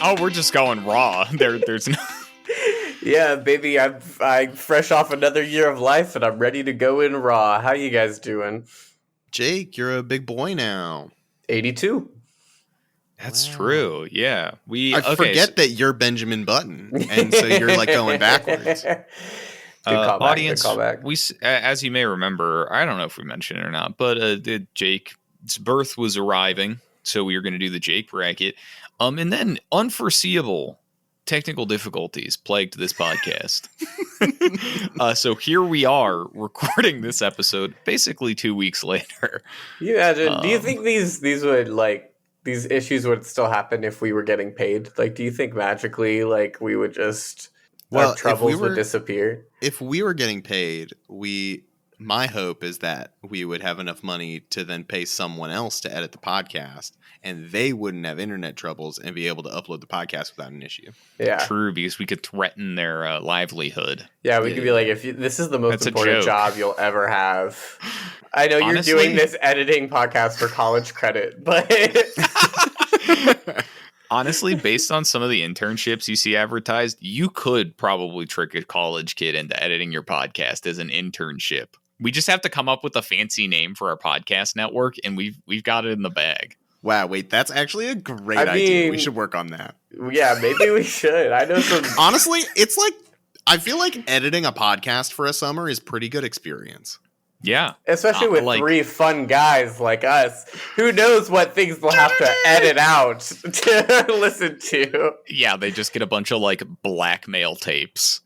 Oh, we're just going raw. There's no... Yeah, baby, I'm fresh off another year of life, and I'm ready to go in raw. How you guys doing? Jake, you're a big boy now. 82. That's true. Yeah, I forget that you're Benjamin Button, and so you're like going backwards. Good callback, audience, good callback. As you may remember, I don't know if we mentioned it or not, but Jake's birth was arriving, so we were going to do the Jake bracket. And then unforeseeable technical difficulties plagued this podcast. So here we are recording this episode basically 2 weeks later. You imagine, do you think these would like these issues would still happen if we were getting paid? Like, do you think magically like we would just our troubles would disappear? If we were getting paid, my hope is that we would have enough money to then pay someone else to edit the podcast, and they wouldn't have internet troubles and be able to upload the podcast without an issue. Yeah, true, because we could threaten their livelihood. Yeah, we could be like, this is the most important job you'll ever have. I know you're doing this editing podcast for college credit, but honestly, based on some of the internships you see advertised, you could probably trick a college kid into editing your podcast as an internship. We just have to come up with a fancy name for our podcast network, and we've got it in the bag. Wow, wait, that's actually a great idea. We should work on that. Yeah, maybe we should. I know some. Honestly, it's like I feel like editing a podcast for a summer is pretty good experience. Yeah. Especially with three fun guys like us. Who knows what things they'll have to edit out to listen to. Yeah, they just get a bunch of like blackmail tapes.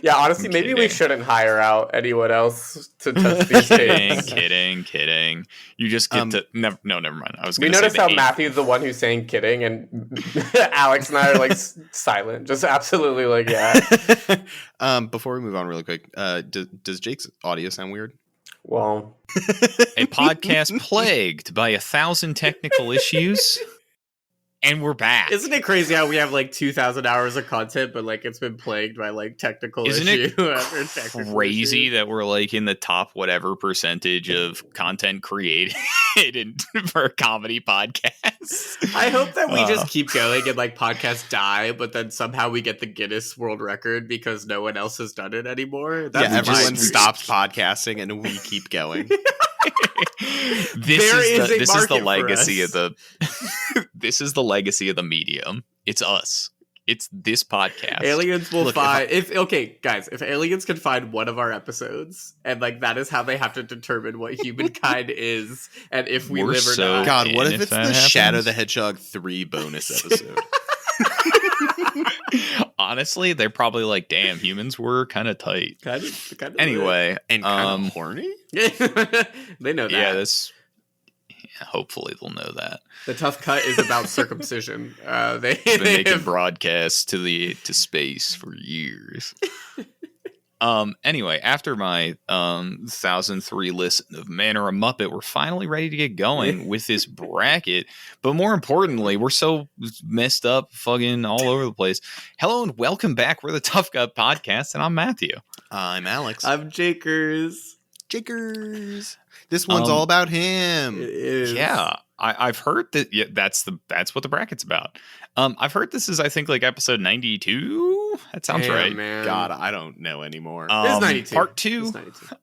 Yeah, honestly, maybe we shouldn't hire out anyone else to touch these tapes. Kidding. You just get to... never mind. I was going to say... We noticed how Matthew's the one who's saying kidding, and Alex and I are like silent. Just absolutely like, yeah. Before we move on really quick, does Jake's audio sound weird? Well... A podcast plagued by 1,000 technical issues... And we're back. Isn't it crazy how we have like 2,000 hours of content, but like it's been plagued by like technical issues? Isn't it crazy that we're like in the top whatever percentage of content created for comedy podcasts? I hope that we just keep going and like podcasts die, but then somehow we get the Guinness World Record because no one else has done it anymore. That's everyone stops podcasting and we keep going. This is the legacy of the this is the legacy of the medium. It's us. It's this podcast. Aliens will find if aliens can find one of our episodes, and like that is how they have to determine what humankind is, and if we live or not. God, what if it's the Shadow the Hedgehog 3 bonus episode? Honestly, they're probably like, damn, humans were kind of tight. Kind of anyway, and kind of horny. They know that. Hopefully they'll know that. The tough cut is about circumcision. They've been making broadcasts to space for years. Anyway, after my 1,003 listen of Man or a Muppet, we're finally ready to get going with this bracket. But more importantly, we're so messed up, fucking all over the place. Hello and welcome back. We're the Tough Gut Podcast, and I'm Matthew. I'm Alex. I'm Jakers. This one's all about him. It is. Yeah, I've heard that. Yeah, that's what the bracket's about. I've heard this is, I think, like episode 92. That sounds right. Man. God, I don't know anymore. This is 92. Part 2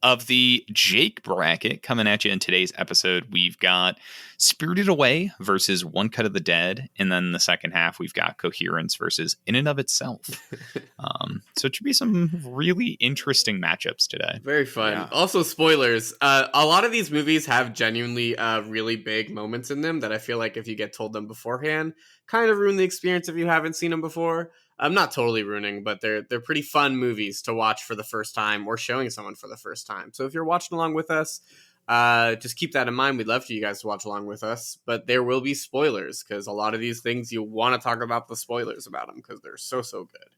of the Jake bracket coming at you in today's episode. We've got Spirited Away versus One Cut of the Dead, and then the second half we've got Coherence versus In and of Itself. So it should be some really interesting matchups today. Very fun. Yeah. Also, spoilers. A lot of these movies have genuinely really big moments in them that I feel like if you get told them beforehand, kind of ruin the experience if you haven't seen them before. I'm not totally ruining, but they're pretty fun movies to watch for the first time or showing someone for the first time. So if you're watching along with us, just keep that in mind. We'd love for you guys to watch along with us, but there will be spoilers because a lot of these things you want to talk about the spoilers about them because they're so good.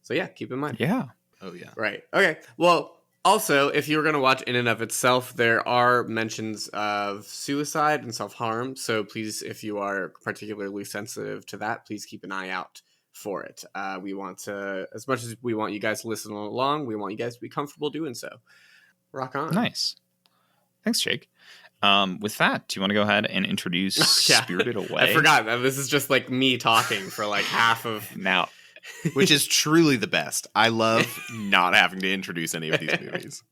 So yeah, keep in mind. Yeah. Oh yeah. Right. Okay. Well, also, if you're going to watch In and of Itself, there are mentions of suicide and self-harm. So please, if you are particularly sensitive to that, please keep an eye out for it. We want to, as much as we want you guys to listen along, we want you guys to be comfortable doing so. Rock on. Nice. Thanks, Jake. With that, do you want to go ahead and introduce Spirited Away? I forgot that this is just like me talking for like half of now. Which is truly the best. I love not having to introduce any of these movies.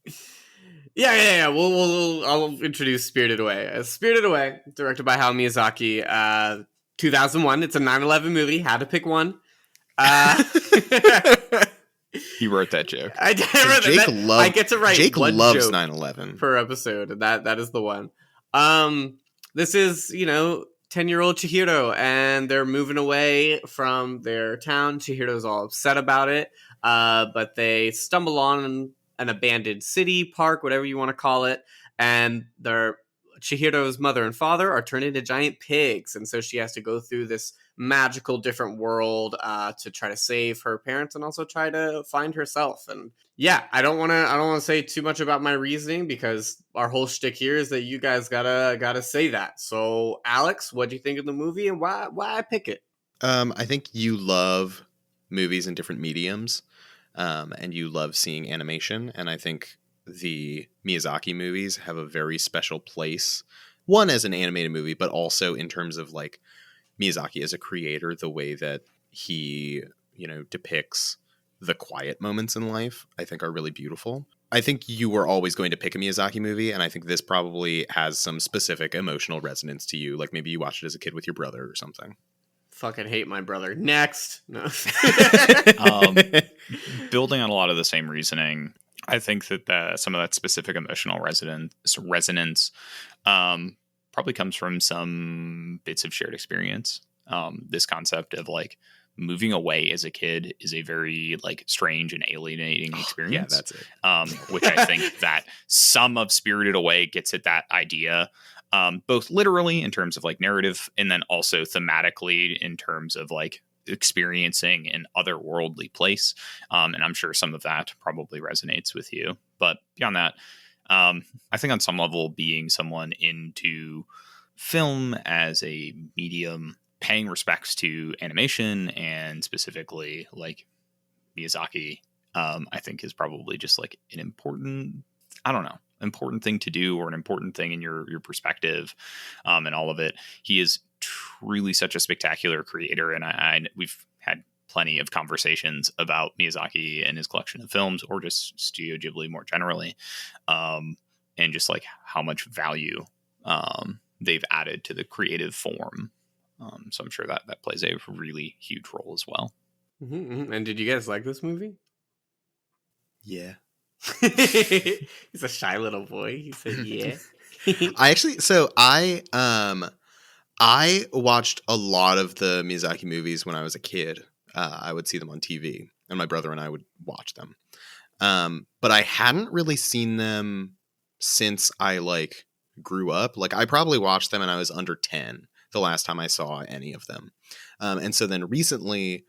Yeah. I'll introduce Spirited Away. Spirited Away, directed by Hayao Miyazaki, 2001. It's a 9/11 movie. Had to pick one. He wrote that joke. I get to write Jake one loves joke 9/11 per episode, and that is the one. This is 10-year-old Chihiro, and they're moving away from their town. Chihiro's all upset about it, but they stumble on an abandoned city, park, whatever you want to call it, and Chihiro's mother and father are turned into giant pigs, and so she has to go through this magical different world to try to save her parents and also try to find herself. And yeah, I don't want to say too much about my reasoning because our whole shtick here is that you guys gotta say that. So Alex, what do you think of the movie and why I pick it? I think you love movies in different mediums, and you love seeing animation, and I think the Miyazaki movies have a very special place, one as an animated movie, but also in terms of like Miyazaki as a creator, the way that he, depicts the quiet moments in life, I think are really beautiful. I think you were always going to pick a Miyazaki movie, and I think this probably has some specific emotional resonance to you. Like maybe you watched it as a kid with your brother or something. Fucking hate my brother. Next. No. Building on a lot of the same reasoning, I think that some of that specific emotional resonance probably comes from some bits of shared experience. This concept of like moving away as a kid is a very like strange and alienating experience. Yeah, that's it. Which I think that some of Spirited Away gets at that idea, both literally in terms of like narrative, and then also thematically in terms of like experiencing an otherworldly place. And I'm sure some of that probably resonates with you. But beyond that, I think on some level, being someone into film as a medium, paying respects to animation and specifically like Miyazaki, I think is probably just like an important thing to do, or an important thing in your perspective, and all of it. He is truly such a spectacular creator, and we've had plenty of conversations about Miyazaki and his collection of films, or just Studio Ghibli more generally, and just like how much value they've added to the creative form. So I'm sure that plays a really huge role as well. Mm-hmm. And did you guys like this movie? Yeah. He's a shy little boy. He said, "Yeah." I watched a lot of the Miyazaki movies when I was a kid. I would see them on TV, and my brother and I would watch them. But I hadn't really seen them since I like grew up. Like I probably watched them and I was under 10 the last time I saw any of them. And so then recently,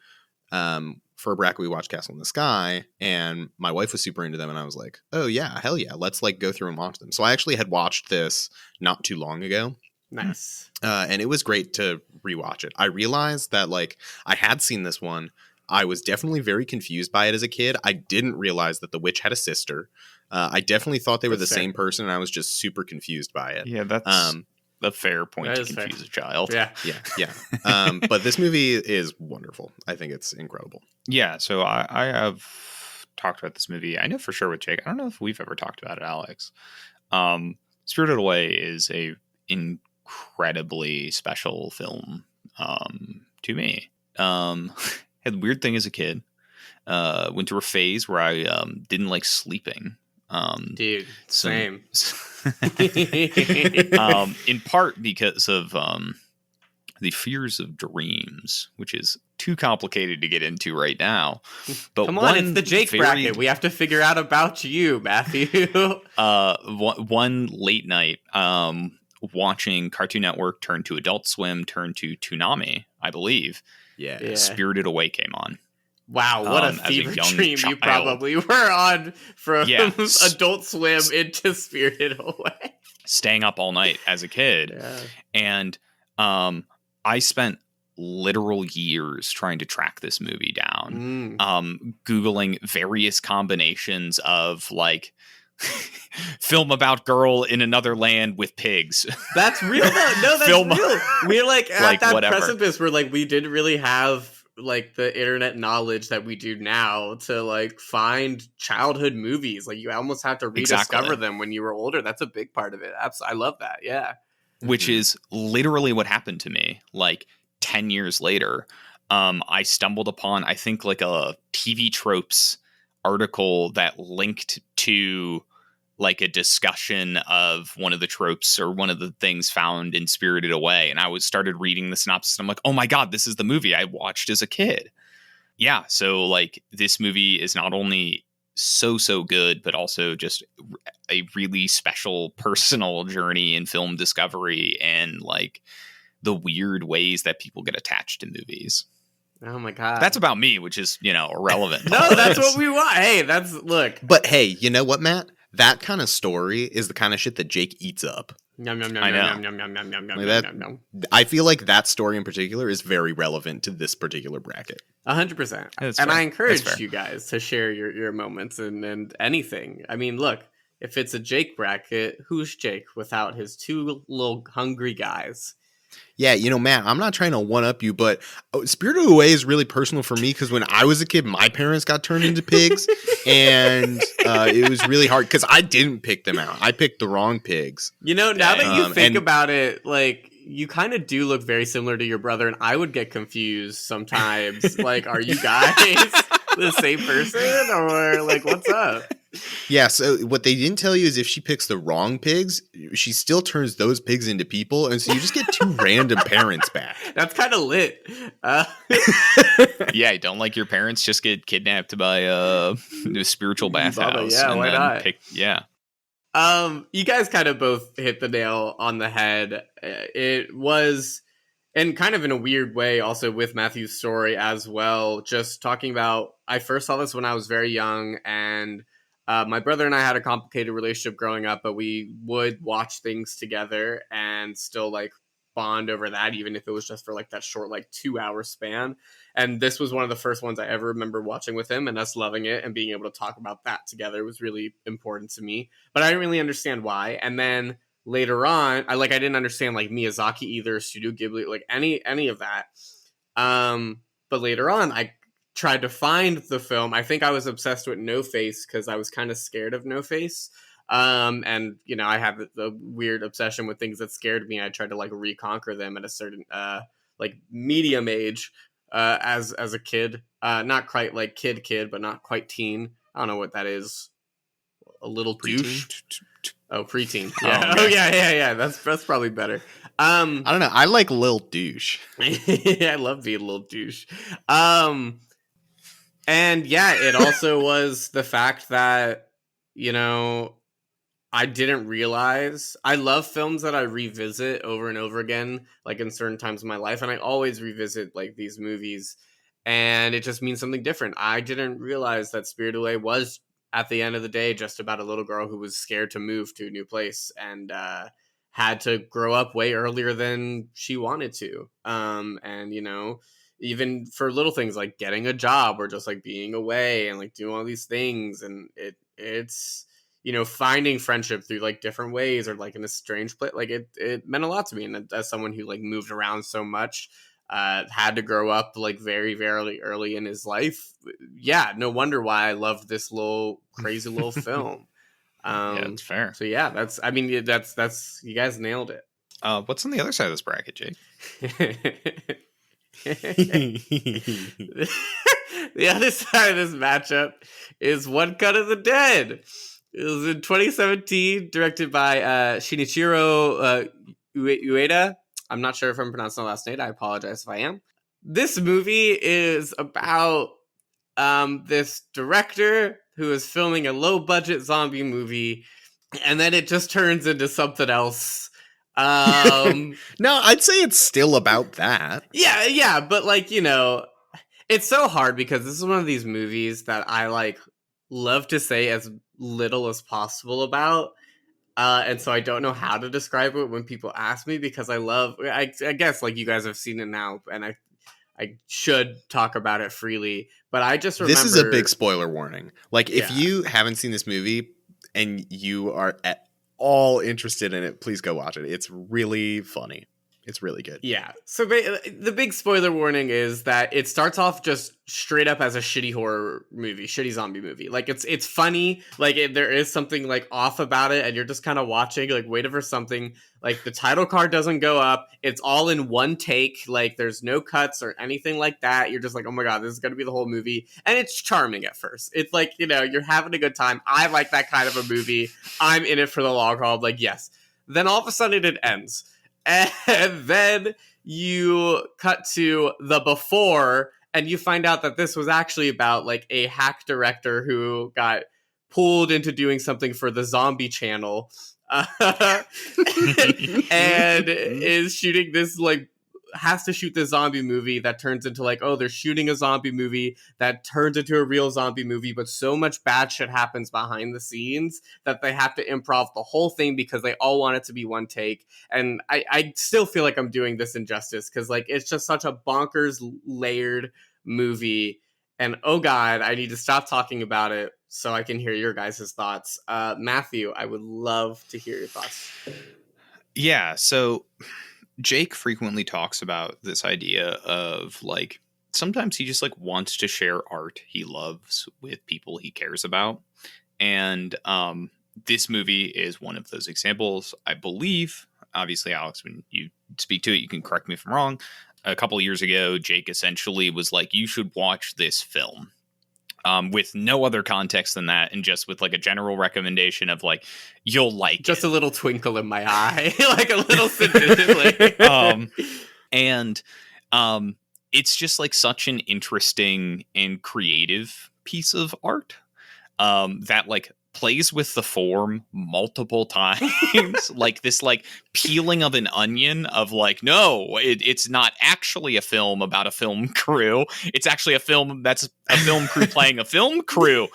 for a bracket, we watched Castle in the Sky, and my wife was super into them, and I was like, oh yeah, hell yeah, let's like go through and watch them. So I actually had watched this not too long ago. Nice. And it was great to rewatch it. I realized that like I had seen this one. I was definitely very confused by it as a kid. I didn't realize that the witch had a sister. I definitely thought they were the same person, and I was just super confused by it. Yeah, that's a fair point to confuse a child. Yeah. But this movie is wonderful. I think it's incredible. Yeah, so I have talked about this movie. I know for sure with Jake. I don't know if we've ever talked about it, Alex. Spirited Away is a incredibly special film to me. Had a weird thing as a kid. Went through a phase where I didn't like sleeping. Dude, same. In part because of the fears of dreams, which is too complicated to get into right now. But come on, it's the Jake bracket. We have to figure out about you, Matthew. One late night, watching Cartoon Network turn to Adult Swim, turn to Toonami, I believe. Yeah. Spirited Away came on. Wow, what a fever dream you probably were on from Adult Swim into Spirited Away. Staying up all night as a kid. Yeah. And I spent literal years trying to track this movie down. Googling various combinations of like film about girl in another land with pigs. That's real though. No, that's Film- real. We're like at Like, that whatever. precipice where like we didn't really have like the internet knowledge that we do now to like find childhood movies. Like you almost have to rediscover Exactly. them when you were older. That's a big part of it. I love that. Yeah. Which is literally what happened to me. Like 10 years later, I stumbled upon, I think, like a TV tropes article that linked to like a discussion of one of the tropes or one of the things found in Spirited Away. And I started reading the synopsis. And I'm like, oh my God, this is the movie I watched as a kid. Yeah. So like this movie is not only so good, but also just a really special personal journey in film discovery and like the weird ways that people get attached to movies. Oh my God. That's about me, which is, irrelevant. No, that's what we want. Hey, look. But hey, you know what, Matt? That kind of story is the kind of shit that Jake eats up. Yum, yum, yum, I know. yum, yum, yum, yum, yum, yum, Like yum, that- yum, yum. I feel like that story in particular is very relevant to this particular bracket. 100%. That's And fair. I encourage That's fair. you guys to share your moments and anything. I mean, look, if it's a Jake bracket, who's Jake without his two little hungry guys? Yeah, Matt, I'm not trying to one-up you, but Spirited Away is really personal for me because when I was a kid, my parents got turned into pigs, and it was really hard because I didn't pick them out. I picked the wrong pigs. Now that you think and- about it, like, you kind of do look very similar to your brother, and I would get confused sometimes. Like, are you guys the same person, or like, what's up? Yeah, so what they didn't tell you is if she picks the wrong pigs, she still turns those pigs into people, and so you just get two random parents back. That's kind of lit. Yeah, don't like your parents just get kidnapped by a spiritual bathhouse. yeah, and why then not? Yeah. You guys kind of both hit the nail on the head. It was, and kind of in a weird way, also with Matthew's story as well. Just talking about, I first saw this when I was very young, and my brother and I had a complicated relationship growing up, but we would watch things together and still like bond over that, even if it was just for like that short, like 2-hour span. And this was one of the first ones I ever remember watching with him, and us loving it and being able to talk about that together was really important to me. But I didn't really understand why. And then later on, I didn't understand like Miyazaki either, Studio Ghibli, like any of that. But later on, I tried to find the film. I think I was obsessed with No Face because I was kind of scared of No Face. And I have the weird obsession with things that scared me. I tried to like reconquer them at a certain like medium age as a kid. Not quite like kid, but not quite teen. I don't know what that is. A little douche. Oh, preteen. Yeah. Oh, yeah. That's probably better. I don't know. I like Lil Douche. I love being a little douche. And yeah, it also was the fact that, I didn't realize I love films that I revisit over and over again, like in certain times of my life. And I always revisit like these movies, and it just means something different. I didn't realize that Spirited Away was, at the end of the day, just about a little girl who was scared to move to a new place and had to grow up way earlier than she wanted to. And, even for little things like getting a job or just like being away and like doing all these things. And it's, finding friendship through like different ways or like in a strange place. Like it meant a lot to me. And as someone who like moved around so much, had to grow up like very, very early in his life. Yeah, no wonder why I loved this little crazy little film. Yeah, it's fair. So yeah, that's you guys nailed it. What's on the other side of this bracket, Jake? The other side of this matchup is One Cut of the Dead. It was in 2017, directed by Shinichiro Ueda. I'm not sure if I'm pronouncing the last name. I apologize if I am. This movie is about this director who is filming a low-budget zombie movie, and then it just turns into something else. No, I'd say it's still about that. Yeah, but like, it's so hard because this is one of these movies that I like love to say as little as possible about. And so I don't know how to describe it when people ask me, because I guess like you guys have seen it now, and I should talk about it freely, but I just remember... This is a big spoiler warning. Like, if you haven't seen this movie, and you are at all interested in it, please go watch it. It's really funny. It's really good. Yeah. So the big spoiler warning is that it starts off just straight up as a shitty horror movie, shitty zombie movie. Like it's funny, like there is something like off about it, and you're just kind of watching, like waiting for something. Like the title card doesn't go up. It's all in one take. Like there's no cuts or anything like that. You're just like, oh my god, this is gonna be the whole movie, and it's charming at first. It's like, you know, you're having a good time. I like that kind of a movie. I'm in it for the long haul. Like yes. Then all of a sudden it ends. And then you cut to the before, and you find out that this was actually about like a hack director who got pulled into doing something for the zombie channel, and is shooting this like has to shoot this zombie movie that turns into like, oh, they're shooting a zombie movie that turns into a real zombie movie, but so much bad shit happens behind the scenes that they have to improv the whole thing because they all want it to be one take. And I still feel like I'm doing this injustice because like it's just such a bonkers layered movie. And oh god, I need to stop talking about it so I can hear your guys' thoughts. Matthew, I would love to hear your thoughts. Yeah, so Jake frequently talks about this idea of like sometimes he just like wants to share art he loves with people he cares about. And this movie is one of those examples, I believe. Obviously, Alex, when you speak to it, you can correct me if I'm wrong. A couple of years ago, Jake essentially was like, you should watch this film. With no other context than that, and just with like a general recommendation of like, you'll like just it. A little twinkle in my eye, like a little suggestion. It's just like such an interesting and creative piece of art that like plays with the form multiple times. Like this like peeling of an onion of like, no, it's not actually a film about a film crew. It's actually a film that's a film crew playing a film crew.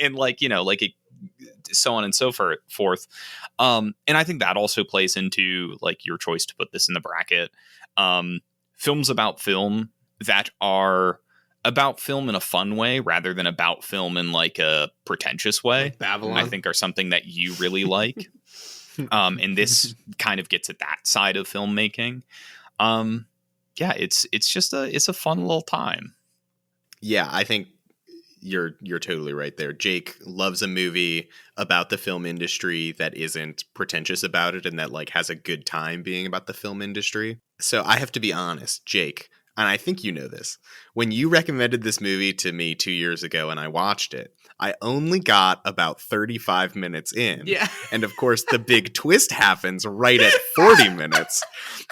And like, you know, like it, so on and so forth. And I think that also plays into like your choice to put this in the bracket. Films about film that are about film in a fun way rather than about film in like a pretentious way, like Babylon, I think are something that you really like. And this kind of gets at that side of filmmaking. Yeah, it's a fun little time. Yeah, I think you're totally right there. Jake loves a movie about the film industry that isn't pretentious about it and that like has a good time being about the film industry. So I have to be honest, Jake, and I think you know this. When you recommended this movie to me 2 years ago and I watched it, I only got about 35 minutes in. Yeah. And of course, the big twist happens right at 40 minutes.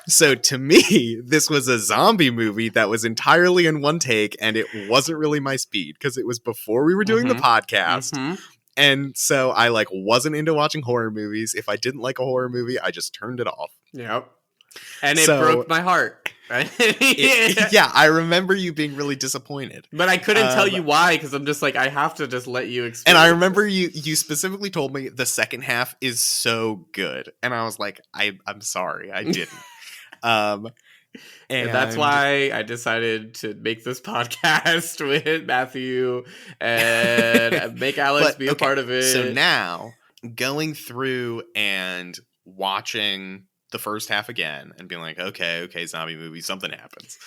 So to me, this was a zombie movie that was entirely in one take, and it wasn't really my speed because it was before we were doing the podcast. Mm-hmm. And so I like wasn't into watching horror movies. If I didn't like a horror movie, I just turned it off. Yep. And it broke my heart. Right? Yeah, I remember you being really disappointed. But I couldn't tell you why, because I'm just like, I have to just let you experience. And I remember you specifically told me the second half is so good. And I was like, I'm sorry, I didn't. And that's why I decided to make this podcast with Matthew and make Alex be a part of it. So now, going through and watching the first half again and being like, okay, zombie movie, something happens.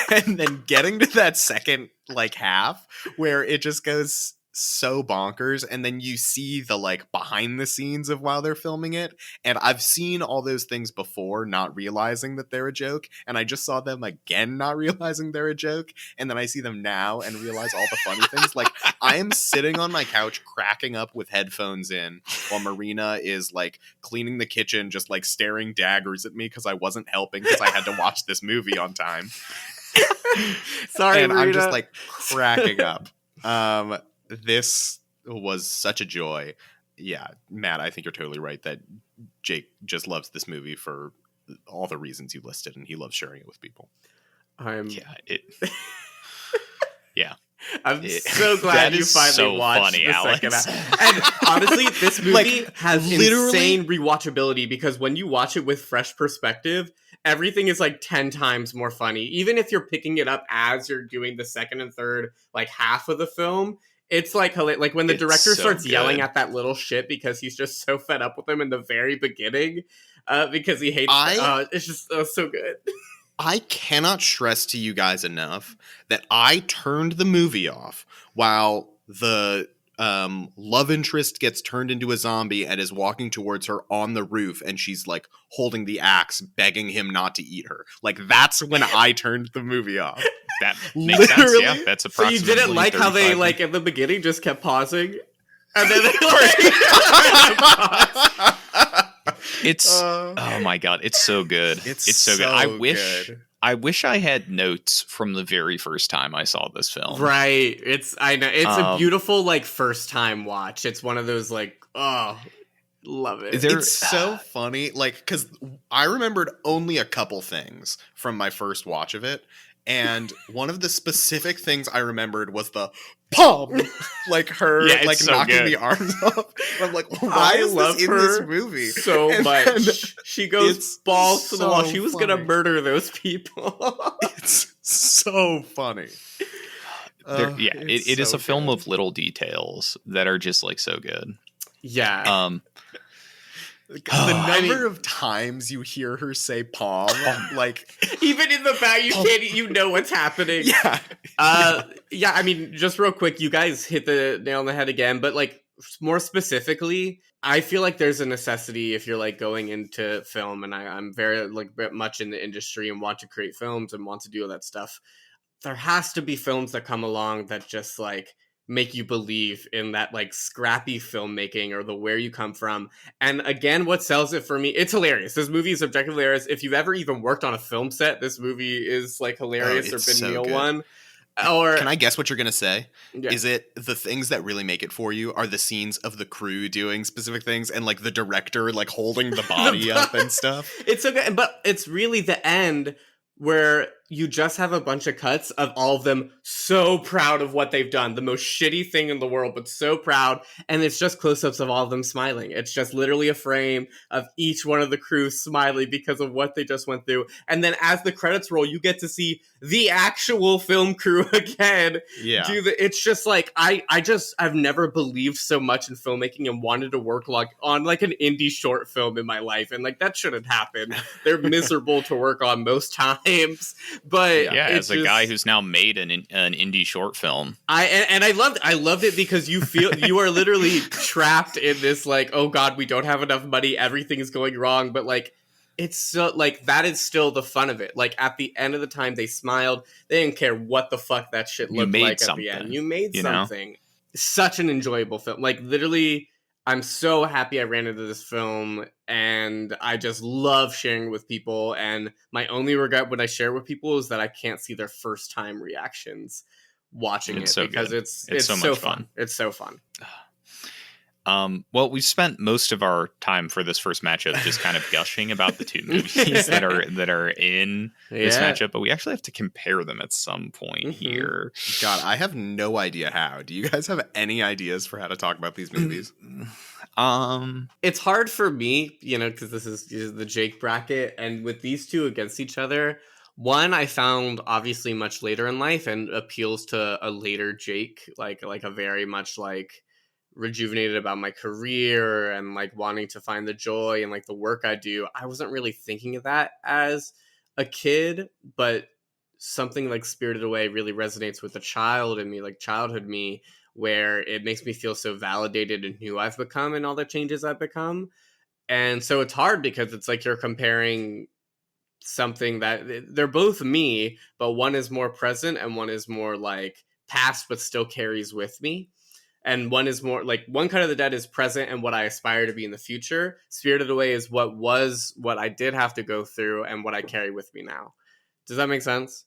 And then getting to that second like half where it just goes so bonkers, and then you see the like behind the scenes of while they're filming it, and I've seen all those things before not realizing that they're a joke, and I just saw them again not realizing they're a joke, and then I see them now and realize all the funny things. Like I am sitting on my couch cracking up with headphones in while Marina is like cleaning the kitchen, just like staring daggers at me because I wasn't helping because I had to watch this movie on time. Sorry, and Marina. I'm just like cracking up. This was such a joy. Yeah, Matt, I think you're totally right that Jake just loves this movie for all the reasons you listed, and he loves sharing it with people. Yeah. I'm so glad you finally watched the second half. And honestly, this movie has insane rewatchability because when you watch it with fresh perspective, everything is like 10 times more funny. Even if you're picking it up as you're doing the second and third like half of the film, It's like like when the It's director so starts yelling good. at that little shit because he's just so fed up with him in the very beginning, because he hates. It's just so good. I cannot stress to you guys enough that I turned the movie off while the love interest gets turned into a zombie and is walking towards her on the roof, and she's like holding the axe, begging him not to eat her. Like, that's when I turned the movie off. That makes sense. Literally. Yeah, that's So you approximately. didn't like how they 35 like at the beginning just kept pausing, and then they It's oh my god, it's so good. It's so good. I wish I had notes from the very first time I saw this film. Right. I know it's a beautiful like first time watch. It's one of those like, oh, love it. It's so funny, like, because I remembered only a couple things from my first watch of it, and one of the specific things I remembered was the palm, like her, Yeah, it's like so knocking good. the arms off. I'm like, why is this in this movie so And much? then She goes it's balls to the wall. so She was funny. gonna murder those people. It's so funny. It is so a film good. of little details that are just like so good. Yeah. The number of times you hear her say palm, like, Even in the back, you know what's happening. yeah. Yeah, I mean, just real quick, you guys hit the nail on the head again, but like more specifically, I feel like there's a necessity if you're like going into film, and I'm very like much in the industry and want to create films and want to do all that stuff. There has to be films that come along that just like make you believe in that like scrappy filmmaking or the where you come from. And again, what sells it for me, it's hilarious. This movie is objectively hilarious. If you've ever even worked on a film set, this movie is like hilarious, or been so Neil good. one. Or Can I guess what you're gonna say? Yeah. Is it the things that really make it for you are the scenes of the crew doing specific things and like the director like holding the body up and stuff? It's so good, but it's really the end where you just have a bunch of cuts of all of them so proud of what they've done, the most shitty thing in the world, but so proud, and it's just close-ups of all of them smiling. It's just literally a frame of each one of the crew smiling because of what they just went through, and then as the credits roll, you get to see the actual film crew again. Yeah. It's just like I've never believed so much in filmmaking and wanted to work like on like an indie short film in my life, and like that shouldn't happen. They're miserable to work on most times, but Yeah, as a guy who's now made an indie short film, I loved it because you feel you are literally trapped in this like, oh god, we don't have enough money, everything is going wrong, but like it's so like that is still the fun of it. Like at the end of the time, they smiled. They didn't care what the fuck that shit looked like at the end. You made something. Such an enjoyable film. Like literally, I'm so happy I ran into this film, and I just love sharing with people. And my only regret when I share with people is that I can't see their first time reactions watching it, because it's so much fun. It's so fun. Well, we've spent most of our time for this first matchup just kind of gushing about the two movies that are in this matchup, but we actually have to compare them at some point here. God, I have no idea how. Do you guys have any ideas for how to talk about these movies? It's hard for me, because this is the Jake bracket, and with these two against each other, one I found obviously much later in life and appeals to a later Jake, like a very much like rejuvenated about my career and like wanting to find the joy and like the work I do. I wasn't really thinking of that as a kid, but something like Spirited Away really resonates with the child in me, like childhood me, where it makes me feel so validated in who I've become and all the changes I've become. And so it's hard because it's like you're comparing something that they're both me, but one is more present and one is more like past but still carries with me. And one is more like One Cut of the Dead is present and what I aspire to be in the future. Spirited Away is what I did have to go through and what I carry with me now. Does that make sense?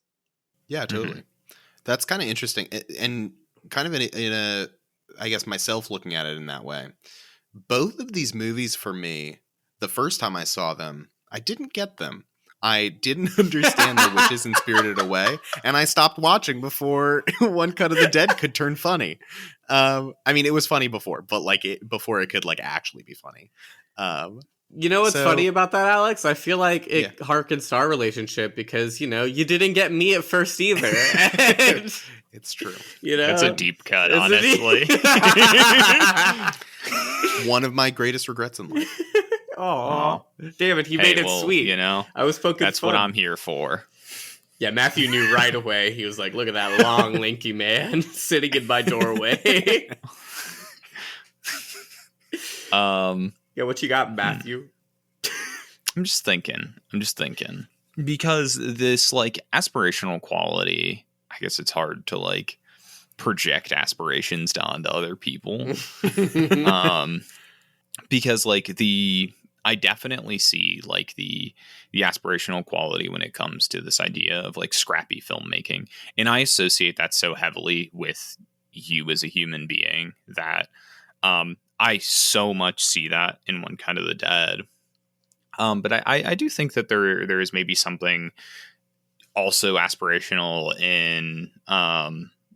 Yeah, totally. Mm-hmm. That's kind of interesting, and kind of in a, I guess, myself looking at it in that way. Both of these movies for me, the first time I saw them, I didn't get them. I didn't understand the witches in Spirited Away, and I stopped watching before One Cut of the Dead could turn funny. I mean, it was funny before, but like before it could like actually be funny. You know what's So- funny about that, Alex? I feel like it Yeah. harkens to our relationship because, you know, you didn't get me at first either. And, It's true. you know, That's a deep cut, it's a honestly. One of my greatest regrets in life. Oh, damn it! He Hey, made it well, sweet. You know, I was poking that's fun. what I'm here for. Yeah, Matthew knew right away. He was like, "Look at that long, lanky man sitting in my doorway." Yeah, what you got, Matthew? I'm just thinking because this like aspirational quality, I guess it's hard to like project aspirations onto other people. Because like I definitely see like the aspirational quality when it comes to this idea of like scrappy filmmaking, and I associate that so heavily with you as a human being that I so much see that in One Cut of the Dead. But I do think that there is maybe something also aspirational in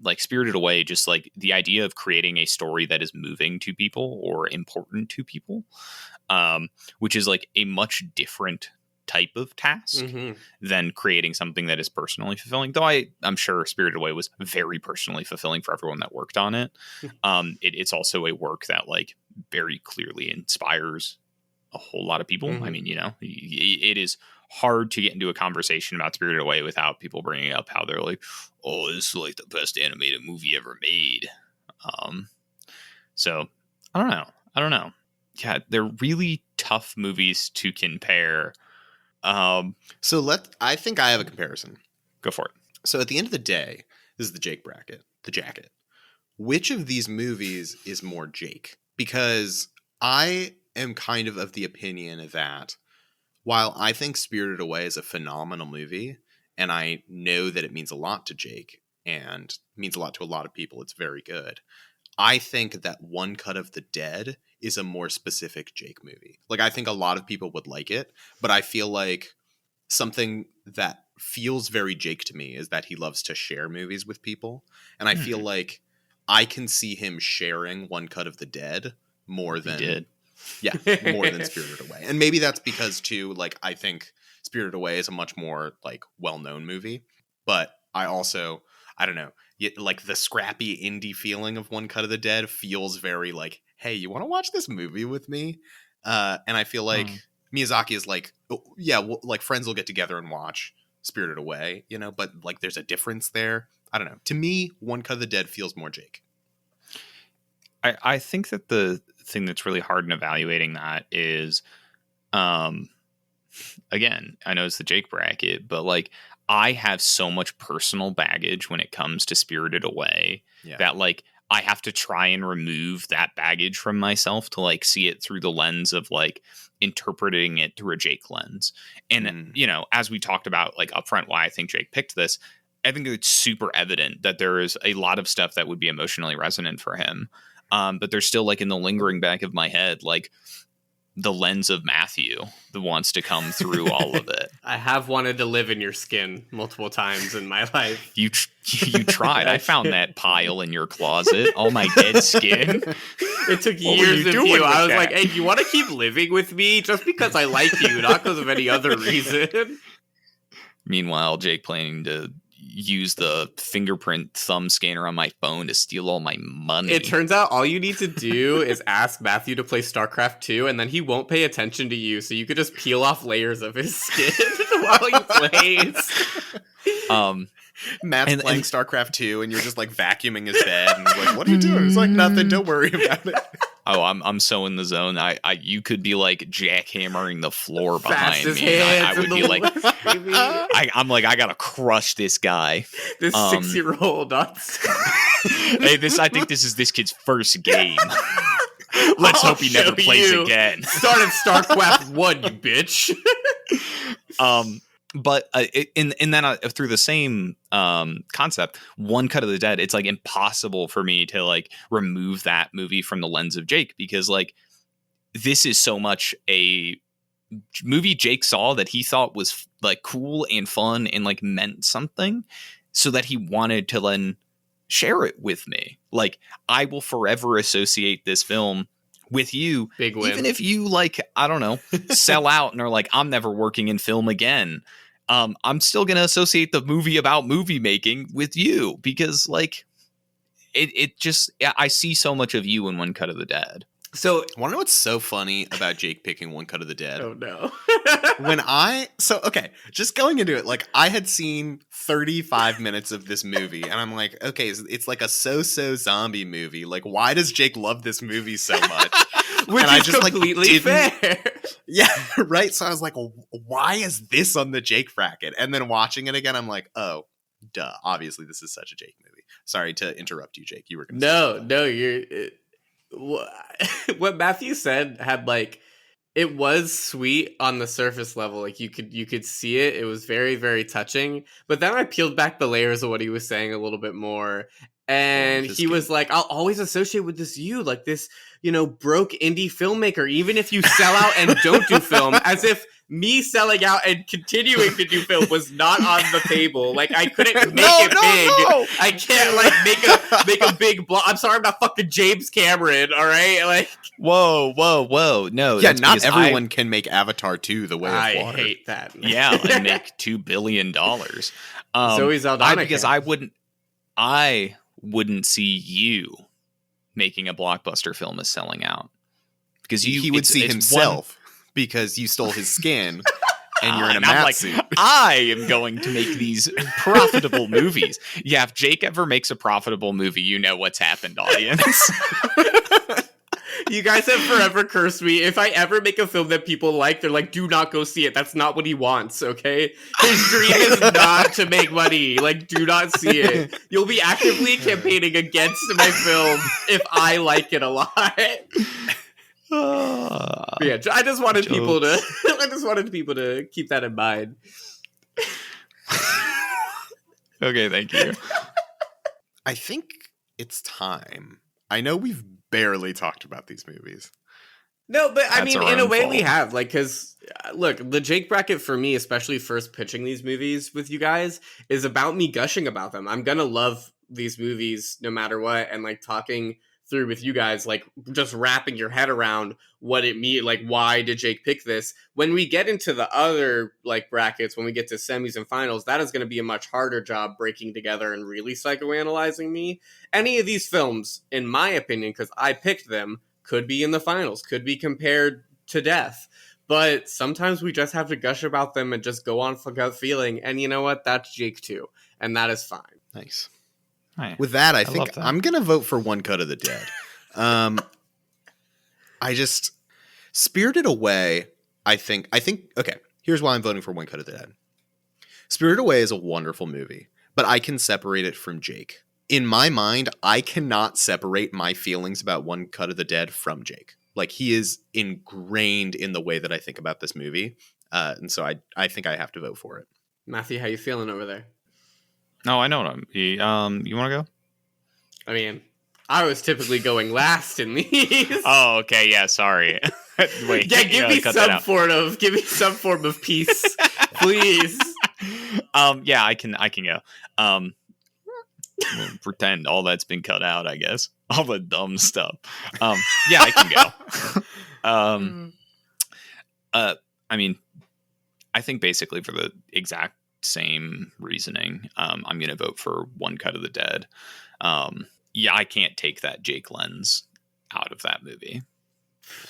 like Spirited Away, just like the idea of creating a story that is moving to people or important to people, which is like a much different type of task than creating something that is personally fulfilling. Though I'm sure Spirited Away was very personally fulfilling for everyone that worked on it. It's also a work that like very clearly inspires a whole lot of people. I mean, you know, it is hard to get into a conversation about Spirited Away without people bringing up how they're like, oh, this is like the best animated movie ever made. So I don't know. Yeah, they're really tough movies to compare. So I think I have a comparison. Go for it. So at the end of the day, this is the Jake bracket, the Jacket. Which of these movies is more Jake? Because I am kind of the opinion that while I think Spirited Away is a phenomenal movie, and I know that it means a lot to Jake and means a lot to a lot of people, it's very good. I think that One Cut of the Dead is a more specific Jake movie. Like, I think a lot of people would like it, but I feel like something that feels very Jake to me is that he loves to share movies with people. And I feel like I can see him sharing One Cut of the Dead more than more than Spirited Away. And maybe that's because too, like, I think Spirited Away is a much more like well-known movie, but I don't know, like the scrappy indie feeling of One Cut of the Dead feels very like, hey, you want to watch this movie with me? And I feel like Miyazaki is like, oh, yeah, like friends will get together and watch Spirited Away, you know, but like there's a difference there. I don't know. To me, One Cut of the Dead feels more Jake. I think that the thing that's really hard in evaluating that is, again, I know it's the Jake bracket, but like I have so much personal baggage when it comes to Spirited Away that like I have to try and remove that baggage from myself to like see it through the lens of like interpreting it through a Jake lens. And, you know, as we talked about like upfront, why I think Jake picked this, I think it's super evident that there is a lot of stuff that would be emotionally resonant for him. But there's still like in the lingering back of my head, like the lens of Matthew that wants to come through all of it. I have wanted to live in your skin multiple times in my life. You tried. I found that pile in your closet, all my dead skin. It took What were years you of doing you. with I was that? like, hey, do you want to keep living with me just because I like you, not because of any other reason? Meanwhile, Jake planning to use the fingerprint thumb scanner on my phone to steal all my money. It turns out all you need to do is ask Matthew to play Starcraft 2, and then he won't pay attention to you, so you could just peel off layers of his skin while he plays. Matt's playing StarCraft 2 and you're just like vacuuming his bed and he's like, what are you doing? It's like, nothing, don't worry about it. Oh, I'm so in the zone. You could be like jackhammering the floor behind Fastest me. I hands would in the be like, West, baby. I'm like, I gotta crush this guy. This 6-year-old. Hey, I think this is this kid's first game. Let's hope he never plays again. Start at StarCraft 1, you bitch. But in then through the same concept, One Cut of the Dead, it's like impossible for me to like remove that movie from the lens of Jake, because like this is so much a movie Jake saw that he thought was like cool and fun and like meant something, so that he wanted to then share it with me. Like I will forever associate this film with you, Big win. even if you like, I don't know, sell out and are like, I'm never working in film again. I'm still going to associate the movie about movie making with you because like it just, I see so much of you in One Cut of the Dead. So, Want to know what's so funny about Jake picking One Cut of the Dead? oh no. Okay, just going into it, like I had seen 35 minutes of this movie, and I'm like, okay, it's like a so-so zombie movie. Like, why does Jake love this movie so much? Which And I is just, like, completely didn't- fair. Yeah, right. So I was like, why is this on the Jake bracket? And then watching it again, I'm like, oh, duh. Obviously, this is such a Jake movie. Sorry to interrupt you, Jake. You were going to say something. No, what Matthew said had like, it was sweet on the surface level. Like you could see it. It was very, very touching. But then I peeled back the layers of what he was saying a little bit more. And he was like, I'll always associate with this like this, broke indie filmmaker, even if you sell out and don't do film, as if me selling out and continuing to do film was not on the table. Like I couldn't make it big. No. I can't like make a big block. I'm sorry, I'm not fucking James Cameron. All right, like Whoa. No. Yeah, that's not because everyone can make Avatar 2 the way I of water. hate that. Yeah, and make $2 billion. Zoe Saldana because can. I wouldn't see you making a blockbuster film as selling out. Because He would see himself because you stole his skin and you're in a and I'm mat like, suit. I am going to make these profitable movies. Yeah, if Jake ever makes a profitable movie, you know what's happened, audience. You guys have forever cursed me. If I ever make a film that people like, they're like, do not go see it. That's not what he wants, okay? His dream is not to make money. Like, do not see it. You'll be actively campaigning against my film if I like it a lot. But yeah, I just wanted people to I just wanted people to keep that in mind. Okay, thank you. I think it's time. I know we've barely talked about these movies. No, but I That's mean, our in a own way we fault. have, like, because, look, the Jake bracket for me, especially first pitching these movies with you guys, is about me gushing about them. I'm gonna love these movies no matter what, and, like, talking through with you guys, like, just wrapping your head around what it means, like, why did Jake pick this? When we get into the other, like, brackets, when we get to semis and finals, that is gonna be a much harder job breaking together and really psychoanalyzing me. Any of these films, in my opinion, because I picked them, could be in the finals, could be compared to death. But sometimes we just have to gush about them and just go on for gut feeling. And you know what? That's Jake too. And that is fine. Nice. Hi. With that, I love think that. I'm going to vote for One Cut of the Dead. I just Spirited Away, I think okay, here's why I'm voting for One Cut of the Dead. Spirited Away is a wonderful movie, but I can separate it from Jake. In my mind, I cannot separate my feelings about One Cut of the Dead from Jake. Like, he is ingrained in the way that I think about this movie. And so I think I have to vote for it. Matthew, how you feeling over there? No, I know what you want to go? I mean, I was typically going last in these. Oh, okay. Yeah, sorry. Wait. Yeah, give me cut that some form of peace, please. Yeah, I can go. We'll pretend all that's been cut out, I guess. All the dumb stuff. Yeah, I can go. I mean, I think basically for the exact same reasoning, I'm going to vote for One Cut of the Dead. Yeah, I can't take that Jake lens out of that movie.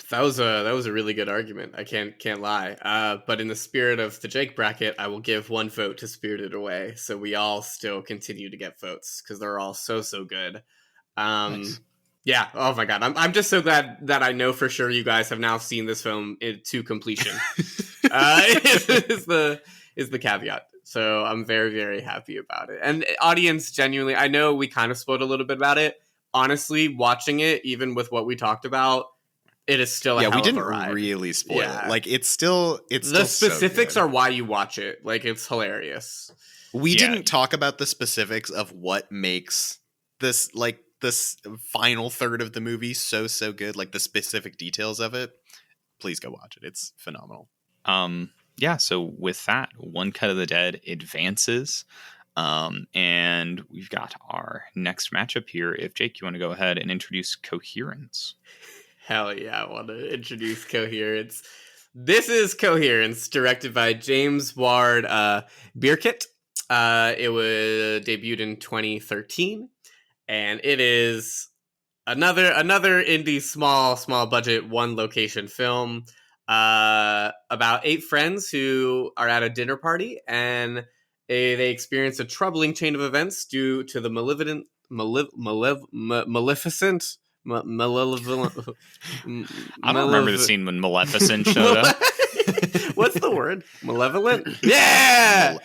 That was a really good argument. I can't lie. But in the spirit of the Jake bracket, I will give one vote to Spirited Away, so we all still continue to get votes because they're all so good. Nice. Yeah. Oh my god. I'm just so glad that I know for sure you guys have now seen this film to completion. Is the caveat. So I'm very, very happy about it. And audience, genuinely, I know we kind of spoiled a little bit about it. Honestly, watching it, even with what we talked about, it is still a hell we of didn't a ride. really spoil Yeah. it. Like, it's the specifics so are why you watch it. Like, it's hilarious. We Yeah. didn't talk about the specifics of what makes this final third of the movie so good, like the specific details of it. Please go watch it. It's phenomenal. Yeah, so with that, One Cut of the Dead advances. And we've got our next matchup here. If Jake, you want to go ahead and introduce Coherence. Hell yeah, I want to introduce Coherence. This is Coherence, directed by James Ward Bierkit. It was debuted in 2013, and it is another indie small budget one location film about 8 friends who are at a dinner party, and they experience a troubling chain of events due to the maleficent I don't remember the scene when Maleficent showed up. What's the word? Malevolent? Yeah!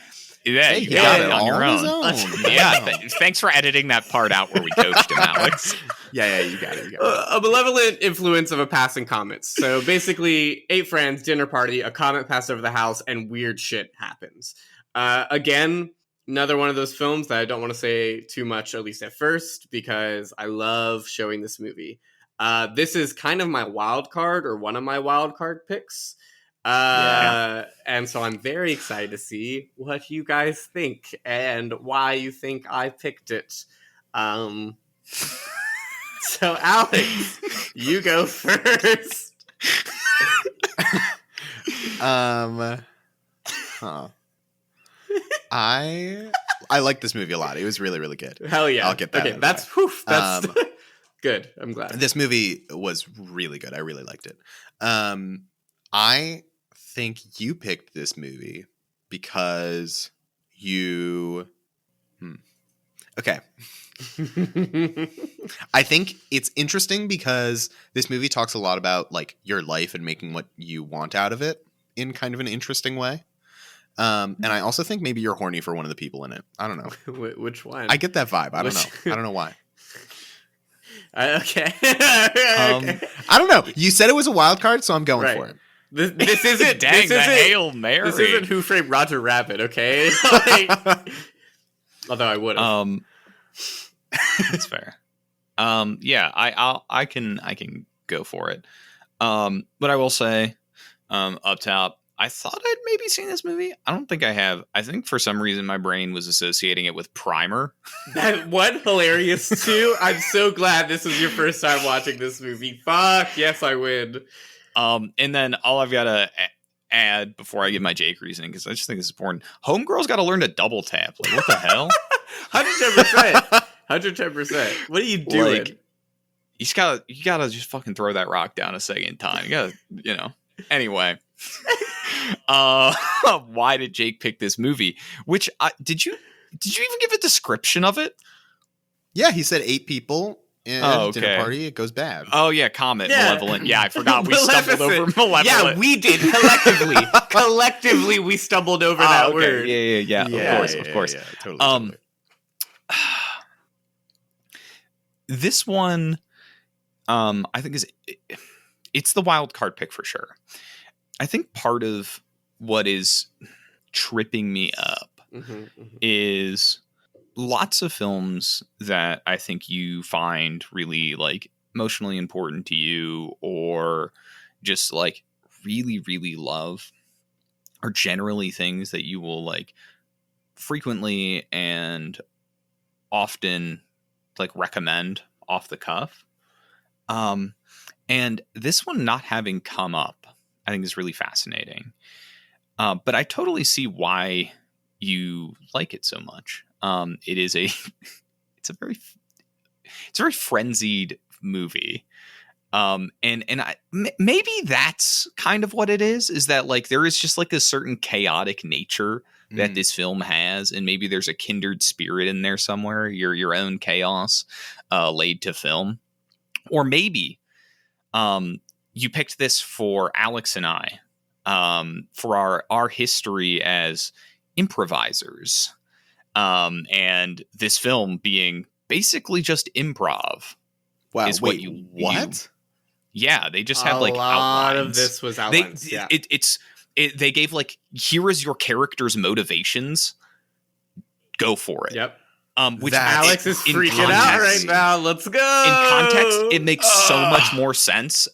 Yeah, Hey, you he got got it it on your all on own. his own. Yeah, Wow. thanks for editing that part out where we coached him, Alex. Yeah, you got it. You got it. A malevolent influence of a passing comet. So basically, 8 friends, dinner party, a comet passed over the house, and weird shit happens. Again, another one of those films that I don't want to say too much, at least at first, because I love showing this movie. This is kind of my wild card, or one of my wild card picks. And so I'm very excited to see what you guys think and why you think I picked it. So Alex, you go first. I like this movie a lot. It was really, really good. Hell yeah. I'll get that. Okay, that's good. I'm glad. This movie was really good. I really liked it. I think you picked this movie because you. Okay. I think it's interesting because this movie talks a lot about like your life and making what you want out of it in kind of an interesting way. And I also think maybe you're horny for one of the people in it. I don't know. Which one? I get that vibe. I don't know. I don't know why. Okay. I don't know. You said it was a wild card, so I'm going for it. This isn't. Dang, this the isn't, Hail Mary. This isn't Who Framed Roger Rabbit, okay? Although I would have. That's fair. Yeah, I can go for it. But I will say, up top, I thought I'd maybe seen this movie. I don't think I have. I think for some reason my brain was associating it with Primer. That what hilarious too. I'm so glad this was your first time watching this movie. Fuck yes, I win. And then all I've got to add before I give my Jake reasoning, because I just think it's important. Homegirl's got to learn to double tap. Like, what the hell? 110%. 110%. What are you doing? Like, you gotta just fucking throw that rock down a second time. You gotta, Anyway. Why did Jake pick this movie? Which did you even give a description of it? Yeah, he said 8 people in a dinner party. It goes bad. Oh yeah, Comet, Malevolent. Yeah, I forgot we stumbled over Malevolent. Yeah, we did collectively we stumbled over that word. Yeah. Of course. Yeah, totally. This one, I think it's the wild card pick for sure. I think part of what is tripping me up is lots of films that I think you find really like emotionally important to you or just like really, really love are generally things that you will like frequently and often like recommend off the cuff. And this one not having come up, I think is really fascinating. But I totally see why you like it so much. It is it's a very frenzied movie. Maybe that's kind of what it is that like there is just like a certain chaotic nature that this film has, and maybe there's a kindred spirit in there somewhere, your own chaos laid to film. Or maybe you picked this for Alex and I for our history as improvisers, and this film being basically just improv. Wow, is what you what? Yeah, they just had like a lot outlines. of this was outlines. They gave like, here is your character's motivations. Go for it. Yep. Which Alex is freaking out right now. Let's go. In context, it makes so much more sense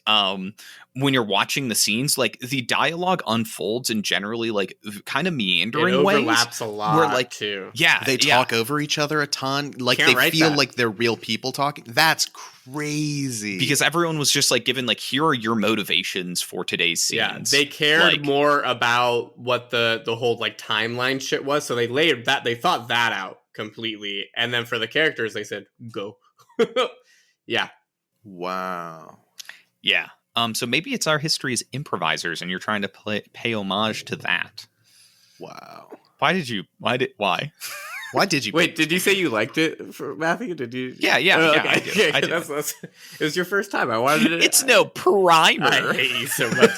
when you're watching the scenes, like the dialogue unfolds in generally like kind of It meandering ways. overlaps a lot Where like, too. yeah, They talk over each other a ton. Like Can't they write feel that. like they're real people talking. That's crazy. because everyone was just like given like, here are your motivations for today's scenes. Yeah, they cared Like, more about what the whole like timeline shit was, so they layered that, they thought that out completely, and then for the characters they said go. Yeah. Wow. Yeah. So maybe it's our history as improvisers, and you're trying to pay homage to that. Wow. Why? Why did you Wait, did you say you liked it, for Matthew? Did you? Yeah, Oh, yeah, okay. I do. Okay, I do. That's, it was your first time. I wanted to. It's no primer. I hate you so much.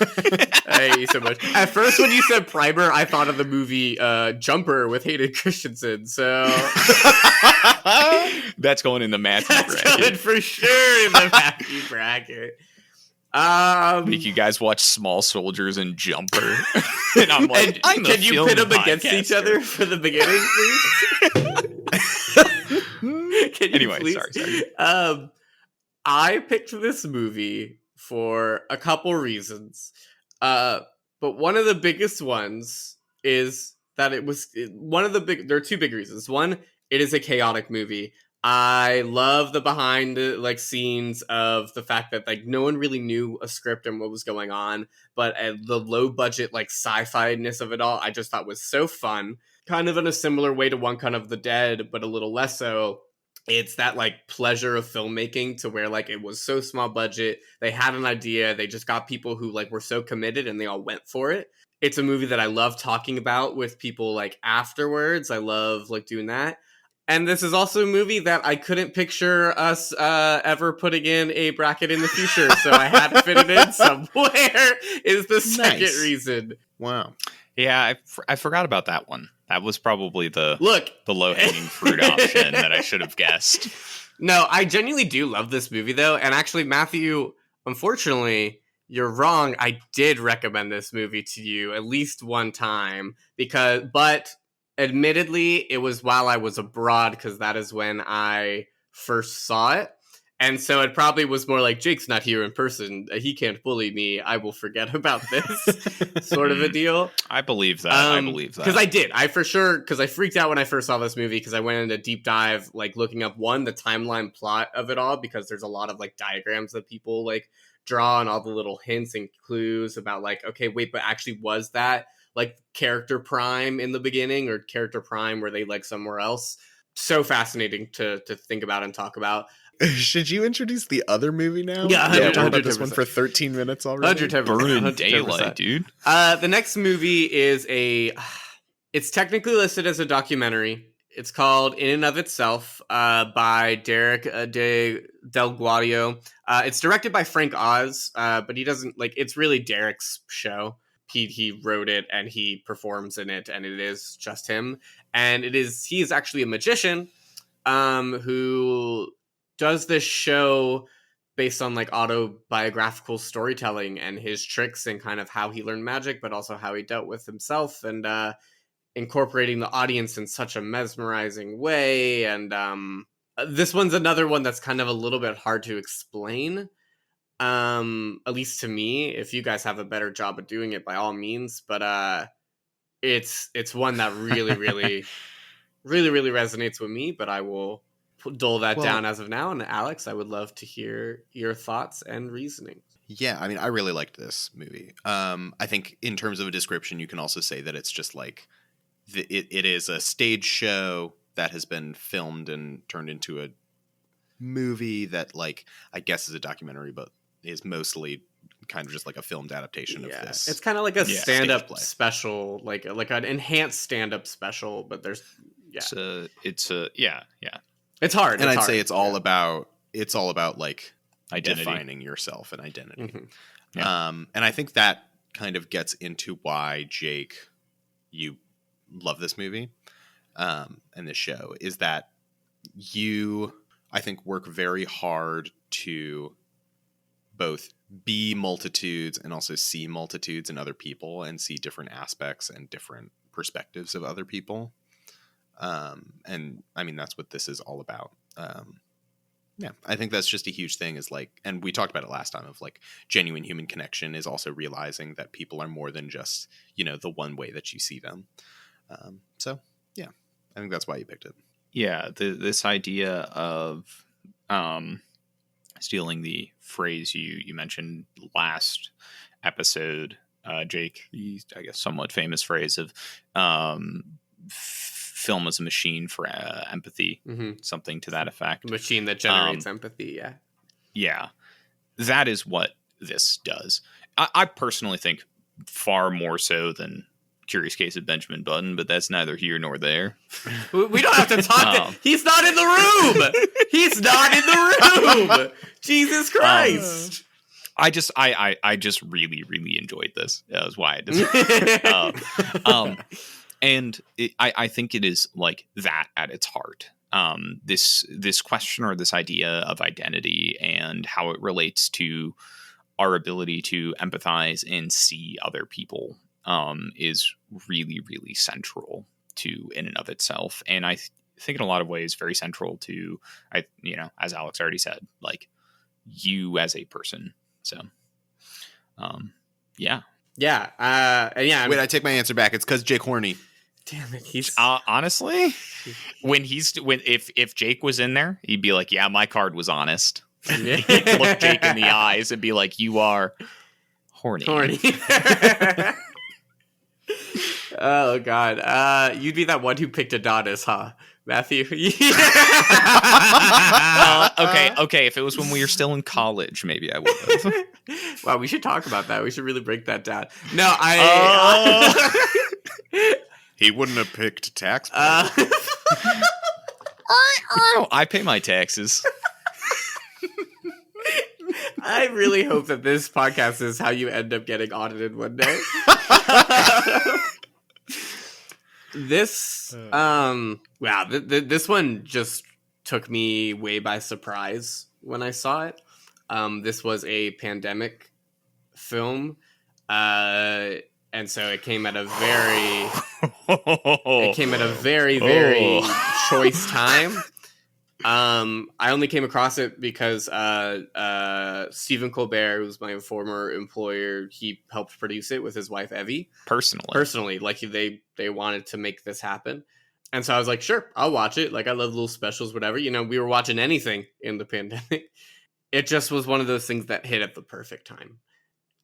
I hate you so much. At first, when you said primer, I thought of the movie Jumper with Hayden Christensen. So That's going in the Matthew that's bracket. good for sure in the Matthew bracket. Make you guys watch Small Soldiers and Jumper, and I'm like, and I'm can a you film pit them against podcaster. each other for the beginning, please? Can you Anyway, please? sorry. I picked this movie for a couple reasons, but one of the biggest ones is that there are two big reasons. One, it is a chaotic movie. I love the behind like scenes of the fact that like no one really knew a script and what was going on, but the low budget like sci-fi-ness of it all I just thought was so fun. Kind of in a similar way to One Cut of the Dead, but a little less so. It's that like pleasure of filmmaking to where like it was so small budget, they had an idea, they just got people who like were so committed and they all went for it. It's a movie that I love talking about with people like afterwards. I love like doing that. And this is also a movie that I couldn't picture us ever putting in a bracket in the future, so I had to fit it in somewhere. Is the second Nice. reason. Wow. Yeah, I forgot about that one. That was probably the Look, low hanging fruit option that I should have guessed. no, I genuinely do love this movie though, and actually, Matthew, unfortunately, you're wrong. I did recommend this movie to you at least one time but admittedly, it was while I was abroad because that is when I first saw it. And so it probably was more like, Jake's not here in person. He can't bully me. I will forget about this sort of a deal. I believe that. I believe that. Because I did. I for sure, because I freaked out when I first saw this movie because I went into deep dive, like looking up the timeline plot of it all, because there's a lot of like diagrams that people like draw and all the little hints and clues about like, okay, wait, but actually was that like character prime in the beginning or character prime were they like somewhere else? So fascinating to think about and talk about. Should you introduce the other movie now? Yeah, we've 100%. talked about this one for 13 minutes already. 110%. Burning 110%. daylight, dude. The next movie is it's technically listed as a documentary. It's called In and of Itself by Derek Del Guadio. It's directed by Frank Oz, but he doesn't like. It's really Derek's show. He wrote it and he performs in it, and it is just him. And he is actually a magician who does this show based on like autobiographical storytelling and his tricks and kind of how he learned magic, but also how he dealt with himself and incorporating the audience in such a mesmerizing way. And this one's another one that's kind of a little bit hard to explain, at least to me. If you guys have a better job of doing it, by all means. But it's one that really, really, really, really resonates with me. But I will dull that down as of now. And Alex, I would love to hear your thoughts and reasoning. Yeah, I mean, I really liked this movie. I think in terms of a description, you can also say that it's just like it is a stage show that has been filmed and turned into a movie that, like, I guess is a documentary, but is mostly kind of just like a filmed adaptation of this. It's kind of like a stand-up stage play. special, like an enhanced stand-up special. But there's yeah. It's hard, and I'd say it's all about like Identity. defining yourself and identity. Mm-hmm. Yeah. And I think that kind of gets into why, Jake, you love this movie and this show, is that you, I think, work very hard to both be multitudes and also see multitudes in other people and see different aspects and different perspectives of other people. And I mean, that's what this is all about. Yeah, I think that's just a huge thing is like, and we talked about it last time of like genuine human connection is also realizing that people are more than just, the one way that you see them. So yeah, I think that's why you picked it. Yeah. This idea of stealing the phrase you mentioned last episode, Jake, the, I guess, somewhat famous phrase of film as a machine for empathy, something to that effect. A machine that generates empathy, yeah. Yeah, that is what this does. I personally think far more so than Curious Case of Benjamin Button, but that's neither here nor there. We don't have to talk. He's not in the room. He's not in the room. Jesus Christ. I just really, really enjoyed this. That was why I decided. And I think it is like that at its heart. This question or this idea of identity and how it relates to our ability to empathize and see other people is really, really central to in and of itself. And I think in a lot of ways very central to, as Alex already said, like you as a person. So, yeah. Yeah. Wait, I take my answer back. It's because Jake horny. Damn it. He's honestly, if Jake was in there, he'd be like, yeah, my card was honest. He'd look Jake in the eyes and be like, you are horny. Oh God. You'd be that one who picked Adonis, huh, Matthew? Okay. If it was when we were still in college, maybe I would have. Wow, we should talk about that. We should really break that down. No, He wouldn't have picked tax. I pay my taxes. I really hope that this podcast is how you end up getting audited one day. This this one just took me way by surprise when I saw it. This was a pandemic film, and so it came at a very choice time. I only came across it because Stephen Colbert, who's my former employer, he helped produce it with his wife Evie. Personally, like they wanted to make this happen. And so I was like, sure, I'll watch it. Like I love little specials, whatever. We were watching anything in the pandemic. It just was one of those things that hit at the perfect time.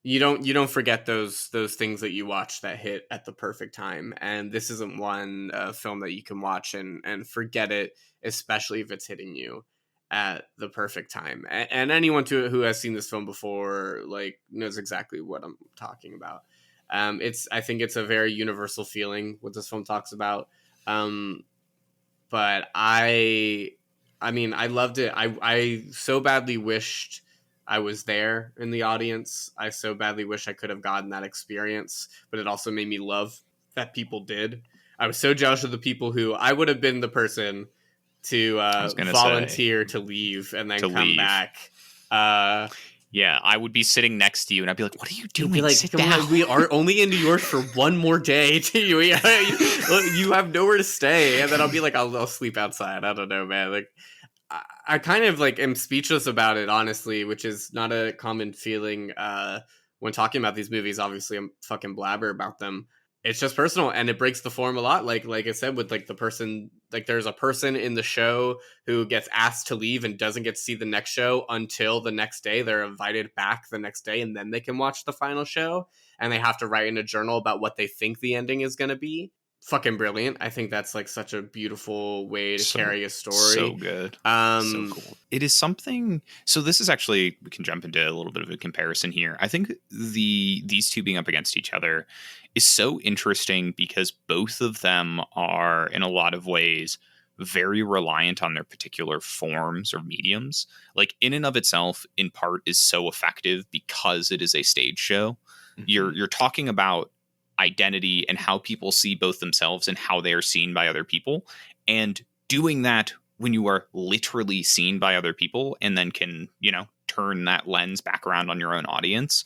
You don't forget those things that you watch that hit at the perfect time. And this isn't one film that you can watch and forget it, especially if it's hitting you at the perfect time. And anyone who has seen this film before, like, knows exactly what I'm talking about. I think it's a very universal feeling what this film talks about. But I loved it. I so badly wished I was there in the audience. I so badly wish I could have gotten that experience, but it also made me love that people did. I was so jealous of the people who I would have been the person to volunteer to leave and then come back. Yeah, I would be sitting next to you and I'd be like, what are you doing? Be like, sit down. We are only in New York for one more day. You have nowhere to stay. And then I'll be like, I'll sleep outside. I don't know, man. Like, I kind of like am speechless about it, honestly, which is not a common feeling when talking about these movies. Obviously, I'm fucking blabber about them. It's just personal, and it breaks the form a lot. Like I said, with like the person, like there's a person in the show who gets asked to leave and doesn't get to see the next show until the next day. They're invited back the next day, and then they can watch the final show. And they have to write in a journal about what they think the ending is going to be. Fucking brilliant. I think that's like such a beautiful way to carry a story. So good. So cool. It is something. So this is actually, we can jump into a little bit of a comparison here. I think these two being up against each other is so interesting because both of them are in a lot of ways very reliant on their particular forms or mediums. Like in and of itself, in part, is so effective because it is a stage show. Mm-hmm. You're talking about identity and how people see both themselves and how they are seen by other people, and doing that when you are literally seen by other people and then can turn that lens back around on your own audience,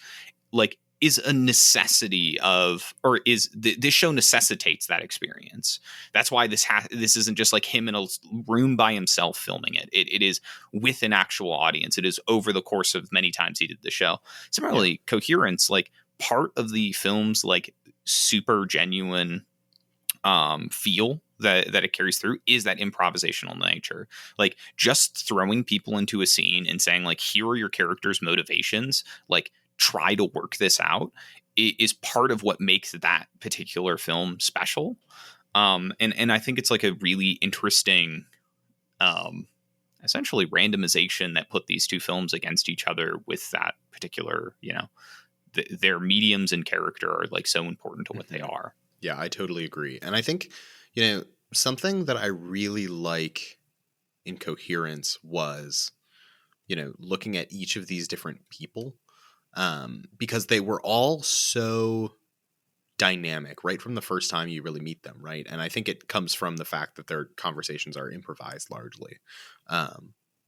like is a necessity of, or this show necessitates that experience. That's why this isn't just like him in a room by himself filming it. It is with an actual audience. It is over the course of many times he did the show. Similarly, Coherence, like part of the film's like super genuine feel that it carries through is that improvisational nature. Like just throwing people into a scene and saying like, here are your characters' motivations, like try to work this out, is part of what makes that particular film special. And I think it's like a really interesting essentially randomization that put these two films against each other with that particular, their mediums and character are like so important to what they are. Yeah, I totally agree. And I think, something that I really like in Coherence was, looking at each of these different people, because they were all so dynamic right from the first time you really meet them, right? And I think it comes from the fact that their conversations are improvised largely.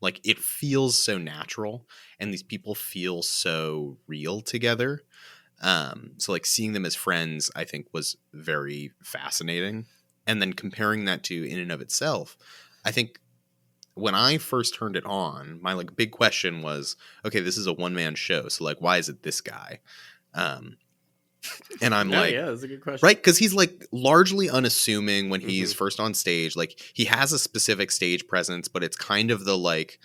Like it feels so natural, and these people feel so real together. So like seeing them as friends, I think was very fascinating. And then comparing that to In and of Itself, I think when I first turned it on, my like big question was, okay, this is a one-man show. So like, why is it this guy? And I'm yeah, that's a good question. right? Because he's like largely unassuming when he's first on stage. Like he has a specific stage presence, but it's kind of the like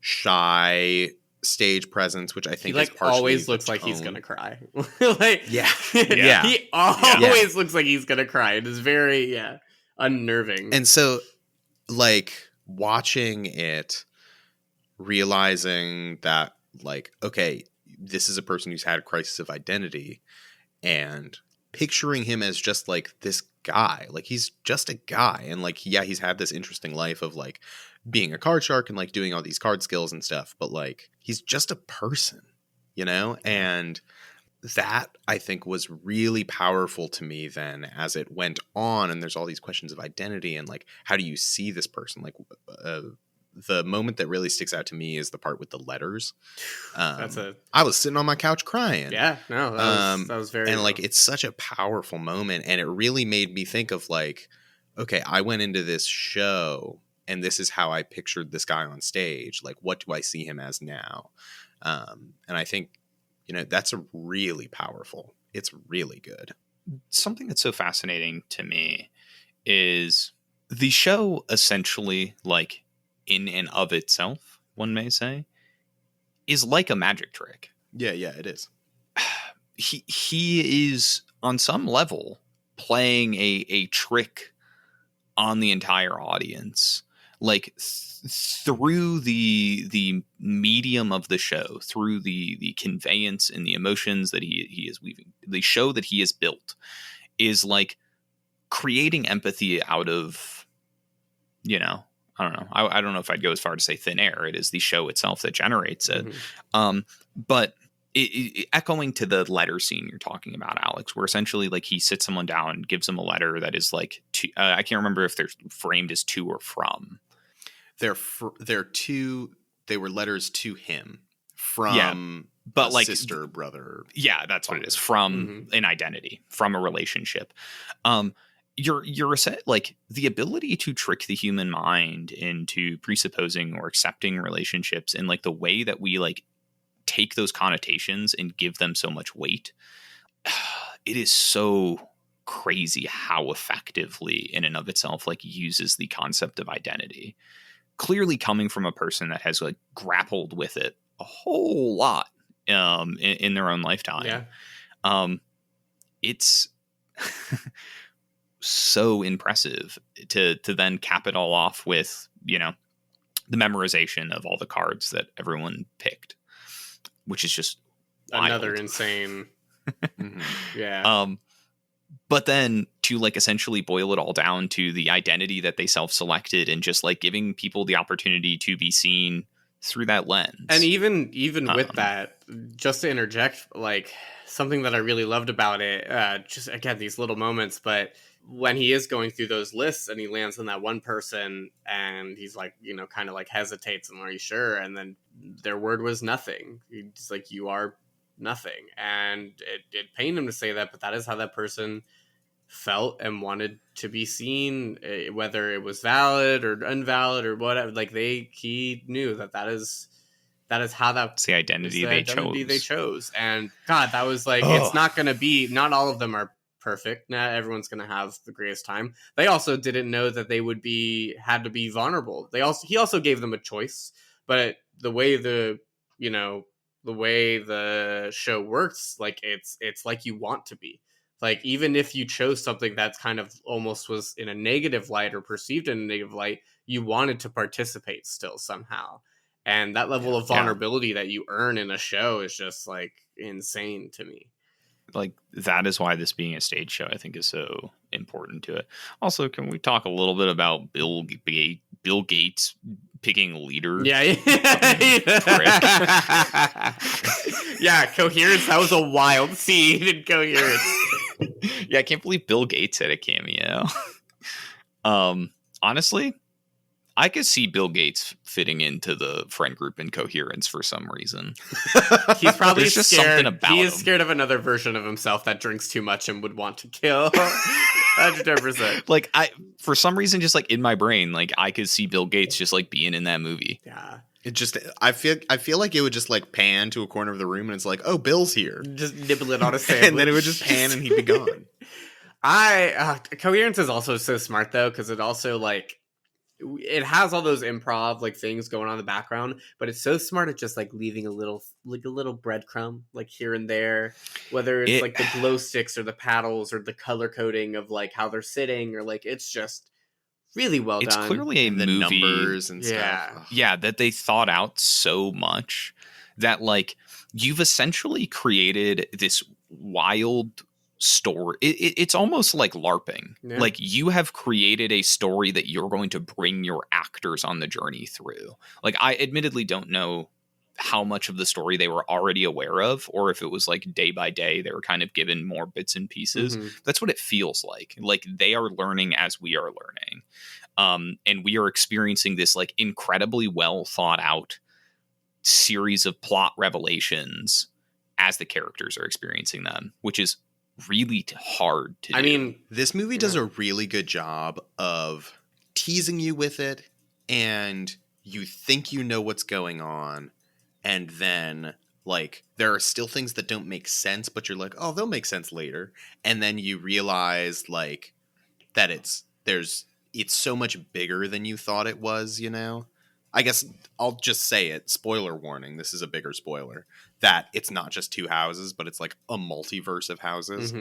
shy stage presence, which I think he like is partially always looks tone. like he's gonna cry. Like yeah. he always looks like he's gonna cry. It is very unnerving. And so like watching it, realizing that like, okay, this is a person who's had a crisis of identity, and picturing him as just like this guy, like he's just a guy, and like he's had this interesting life of like being a card shark and like doing all these card skills and stuff, but like he's just a person, and that I think was really powerful to me then as it went on, and there's all these questions of identity and like how do you see this person. Like the moment that really sticks out to me is the part with the letters. I was sitting on my couch crying. Yeah, no, that was very, and like it's such a powerful moment, and it really made me think of like, okay, I went into this show and this is how I pictured this guy on stage. Like, what do I see him as now? And I think, that's a really powerful. It's really good. Something that's so fascinating to me is the show essentially, like in and of itself, one may say, is like a magic trick. Yeah, it is. He is on some level playing a trick on the entire audience, like through the medium of the show, through the conveyance and the emotions that he is weaving. The show that he has built is like creating empathy out of, I don't know. I don't know if I'd go as far to say thin air. It is the show itself that generates it. But echoing to the letter scene you're talking about, Alex, where essentially like he sits someone down and gives them a letter that is like, I can't remember if they're framed as to or from. They're two. They were letters to him from, but like sister, brother. Yeah, that's what it is. From an identity, from a relationship. You're like the ability to trick the human mind into presupposing or accepting relationships, and like the way that we like take those connotations and give them so much weight. It is so crazy how effectively in and of itself like uses the concept of identity, clearly coming from a person that has like grappled with it a whole lot in their own lifetime. It's so impressive to then cap it all off with, the memorization of all the cards that everyone picked, which is just another wild. Insane. But then to like essentially boil it all down to the identity that they self-selected, and just like giving people the opportunity to be seen through that lens. And even with that, just to interject, like something that I really loved about it, just again, these little moments, but when he is going through those lists and he lands on that one person and he's like, kind of like hesitates and are you sure? And then their word was nothing. He's like, you are nothing. And it pained him to say that, but that is how that person felt and wanted to be seen, whether it was valid or invalid or whatever. Like he knew that is how that It's the is identity the they identity they chose. chose. And God, that was like, Oh. it's not going to be, not all of them are perfect. Not everyone's going to have the greatest time. They also didn't know that they had to be vulnerable. He also gave them a choice, but the way the show works, like it's like you want to be. Like, even if you chose something that's kind of almost was in a negative light or perceived in a negative light, you wanted to participate still somehow. And that level of vulnerability that you earn in a show is just like insane to me. Like, that is why this being a stage show, I think, is so important to it. Also, can we talk a little bit about Bill Gates picking leader? Yeah. Yeah, Coherence. That was a wild scene in Coherence. Yeah, I can't believe Bill Gates had a cameo. Honestly, I could see Bill Gates fitting into the friend group in Coherence for some reason. He's probably There's just scared. something about He is him. scared of another version of himself that drinks too much and would want to kill. 100%. Like, for some reason, just like in my brain, like I could see Bill Gates just like being in that movie. Yeah. It just, I feel like it would just like pan to a corner of the room and it's like, oh, Bill's here. Just nibble it on a sandwich. And then it would just pan and he'd be gone. Coherence is also so smart though, because it also like, it has all those improv like things going on in the background, but it's so smart at just like leaving a little breadcrumb like here and there, whether it's like the glow sticks or the paddles or the color coding of like how they're sitting, or like it's just really well done. It's clearly a the movie, numbers and stuff. Yeah, that they thought out so much that like you've essentially created this wild story. It's almost like LARPing. Yeah. Like, you have created a story that you're going to bring your actors on the journey through. Like, I admittedly don't know how much of the story they were already aware of, or if it was like day by day they were kind of given more bits and pieces. That's what it feels like. Like, they are learning as we are learning. And we are experiencing this like incredibly well thought out series of plot revelations as the characters are experiencing them, which is really hard to do. I mean, this movie does a really good job of teasing you with it, and you think you know what's going on, and then like there are still things that don't make sense, but you're like, oh, they'll make sense later, and then you realize like that it's so much bigger than you thought it was, you know? I guess I'll just say it. Spoiler warning. This is a bigger spoiler. That it's not just two houses, but it's like a multiverse of houses,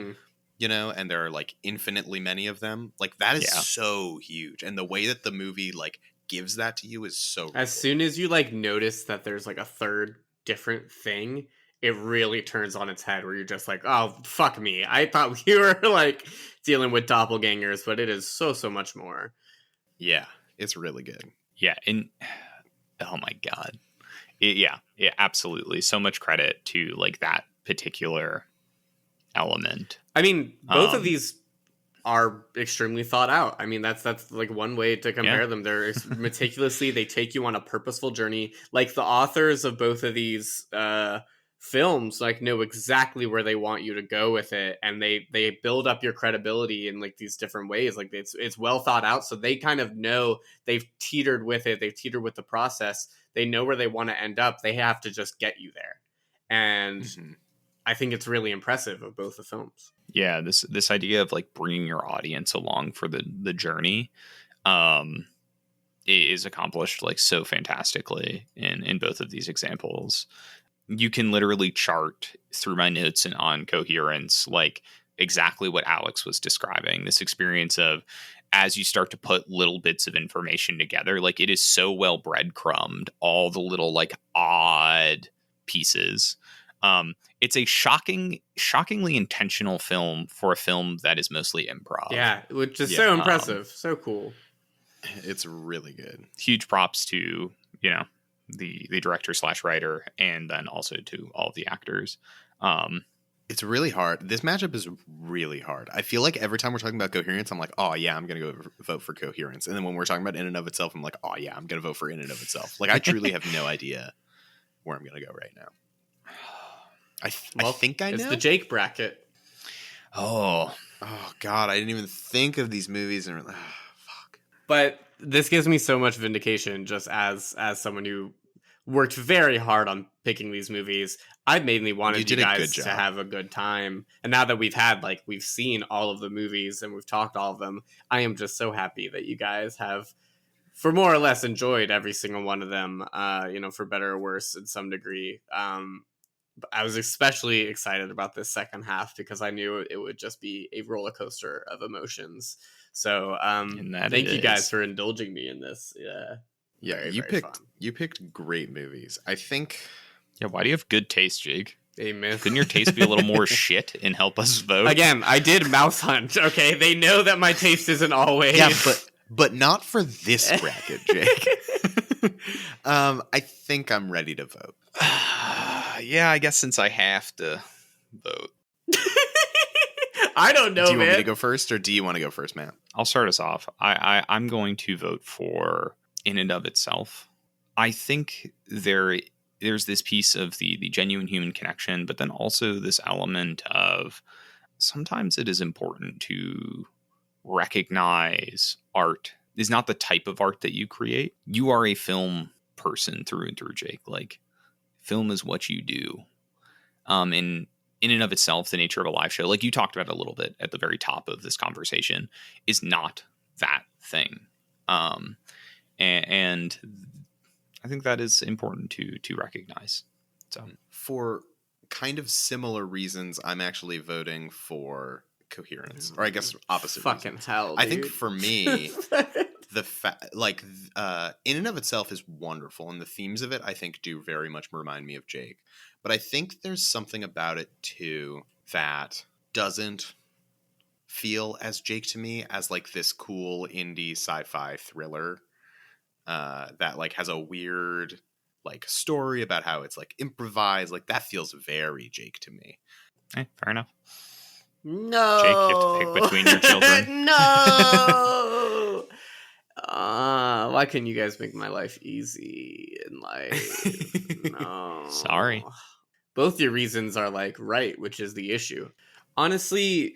you know? And there are like infinitely many of them. Like, that is so huge. And the way that the movie like gives that to you is so as soon as you like notice that there's like a third different thing, it really turns on its head, where you're just like, oh, fuck me. I thought we were like dealing with doppelgangers, but it is so much more. Yeah, it's really good. Yeah, and oh my god. Yeah, absolutely. So much credit to like that particular element. I mean, both of these are extremely thought out. I mean, that's like one way to compare them. They're meticulously, they take you on a purposeful journey. Like, the authors of both of these films like know exactly where they want you to go with it, and they build up your credibility in like these different ways. Like, it's well thought out, so they kind of know, they've teetered with it, they've teetered with the process, they know where they want to end up. They have to just get you there. And I think it's really impressive of both the films. Yeah, this idea of like bringing your audience along for the journey is accomplished like so fantastically in both of these examples. You can literally chart through my notes and on Coherence like exactly what Alex was describing, this experience of, as you start to put little bits of information together, like it is so well breadcrumbed, all the little like odd pieces. It's a shockingly intentional film for a film that is mostly improv. Yeah, which is so impressive. So cool. It's really good. Huge props to, you know, the director / writer, and then also to all of the actors. It's really hard. This matchup is really hard. I feel like every time we're talking about Coherence, I'm like, oh yeah, I'm going to go vote for Coherence. And then when we're talking about In and of Itself, I'm like, oh yeah, I'm going to vote for In and of Itself. Like, I truly have no idea where I'm going to go right now. I think I It's know. the Jake bracket. Oh, God, I didn't even think of these movies. And fuck. But this gives me so much vindication just as someone who worked very hard on picking these movies. I mainly You wanted you did a good guys to job. have a good time. And now that we've seen all of the movies and we've talked all of them, I am just so happy that you guys have, for more or less, enjoyed every single one of them, for better or worse in some degree. But I was especially excited about this second half because I knew it would just be a roller coaster of emotions. So and that thank you guys is. for indulging me in this. Yeah. Yeah, Very, you very picked fun. you picked great movies. I think. Yeah, why do you have good taste, Jake? Amen. Couldn't your taste be a little more shit and help us vote? Again, I did mouse hunt. Okay, they know that my taste isn't always. Yeah, but not for this bracket, Jake. I think I'm ready to vote. Yeah, I guess since I have to vote, I don't know, Do you want me man. to go first, or do you want to go first, Matt? I'll start us off. I'm going to vote for In and of Itself. I think there's this piece of the genuine human connection, but then also this element of sometimes it is important to recognize art is not the type of art that you create. You are a film person through and through, Jake. Like, film is what you do. And in and of itself, the nature of a live show, like you talked about a little bit at the very top of this conversation, is not that thing. And I think that is important to recognize. So For kind of similar reasons, I'm actually voting for Coherence, or I guess opposite. Fucking reasons. hell, I think dude. for me, in and of itself is wonderful, and the themes of it I think do very much remind me of Jake. But I think there's something about it too that doesn't feel as Jake to me as like this cool indie sci-fi thriller that like has a weird like story about how it's like improvised. Like that feels very Jake to me. fair enough. No. Jake, you have to pick between your children. No. Why couldn't you guys make my life easy in life? No. Sorry. Both your reasons are like right, which is the issue. Honestly,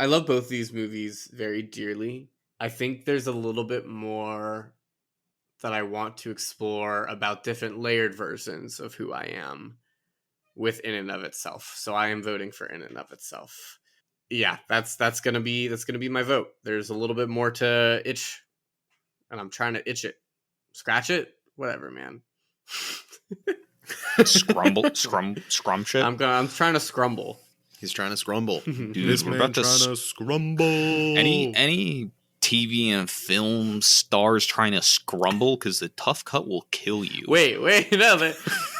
I love both these movies very dearly. I think there's a little bit more that I want to explore about different layered versions of who I am with In and of Itself. So I am voting for In and of Itself. Yeah, that's gonna be my vote. There's a little bit more to itch, and I'm trying to itch it, scratch it, whatever, man. Scrumptious. I'm trying to scrumble. He's trying to scrumble. Dude, This we're man about to trying to scrumble. any TV and film stars trying to scrumble because the tough cut will kill you. Wait, no.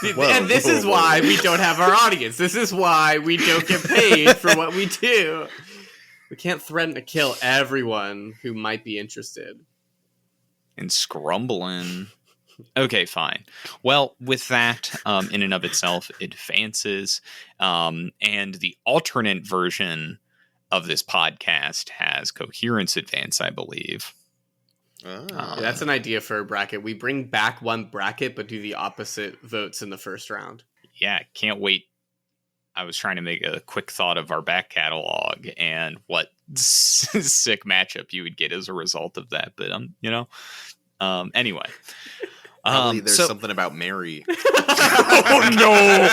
Whoa, And this is whoa. why we don't have our audience. This is why we don't get paid for what we do. We can't threaten to kill everyone who might be interested. And scrumbling. Okay, fine. Well, with that, in and of itself, advances. And the alternate version of this podcast has Coherence advance, I believe. Ah. That's an idea for a bracket. We bring back one bracket, but do the opposite votes in the first round. Yeah, can't wait. I was trying to make a quick thought of our back catalog and what sick matchup you would get as a result of that. But anyway. Probably there's so- something about Mary. Oh no.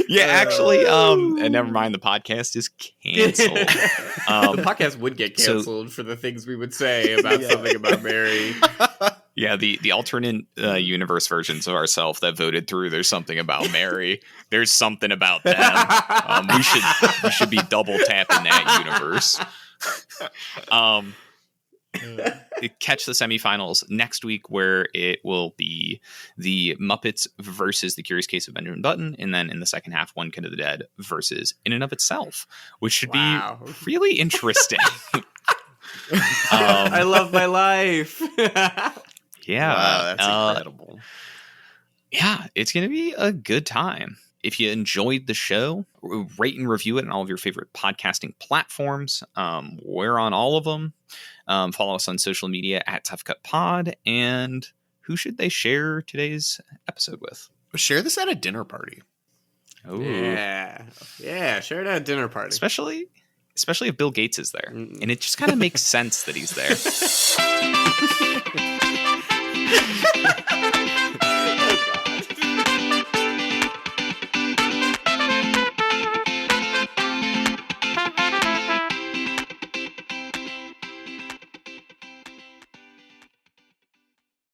Yeah, actually, and never mind, the podcast is canceled. The podcast would get canceled for the things we would say about something about Mary. Yeah, the alternate universe versions of ourselves that voted through There's Something About Mary. There's something about them. We should be double tapping that universe. Catch the semifinals next week, where it will be the Muppets versus The Curious Case of Benjamin Button, and then in the second half, One Kin of the Dead versus In and of Itself, which should be really interesting. I love my life. Yeah, Wow, that's incredible. Yeah, it's going to be a good time. If you enjoyed the show, rate and review it on all of your favorite podcasting platforms. We're on all of them. Follow us on social media at Tough Cut Pod, and who should they share today's episode with? Share this at a dinner party. Oh, Yeah. Share it at a dinner party. especially if Bill Gates is there, and it just kind of makes sense that he's there.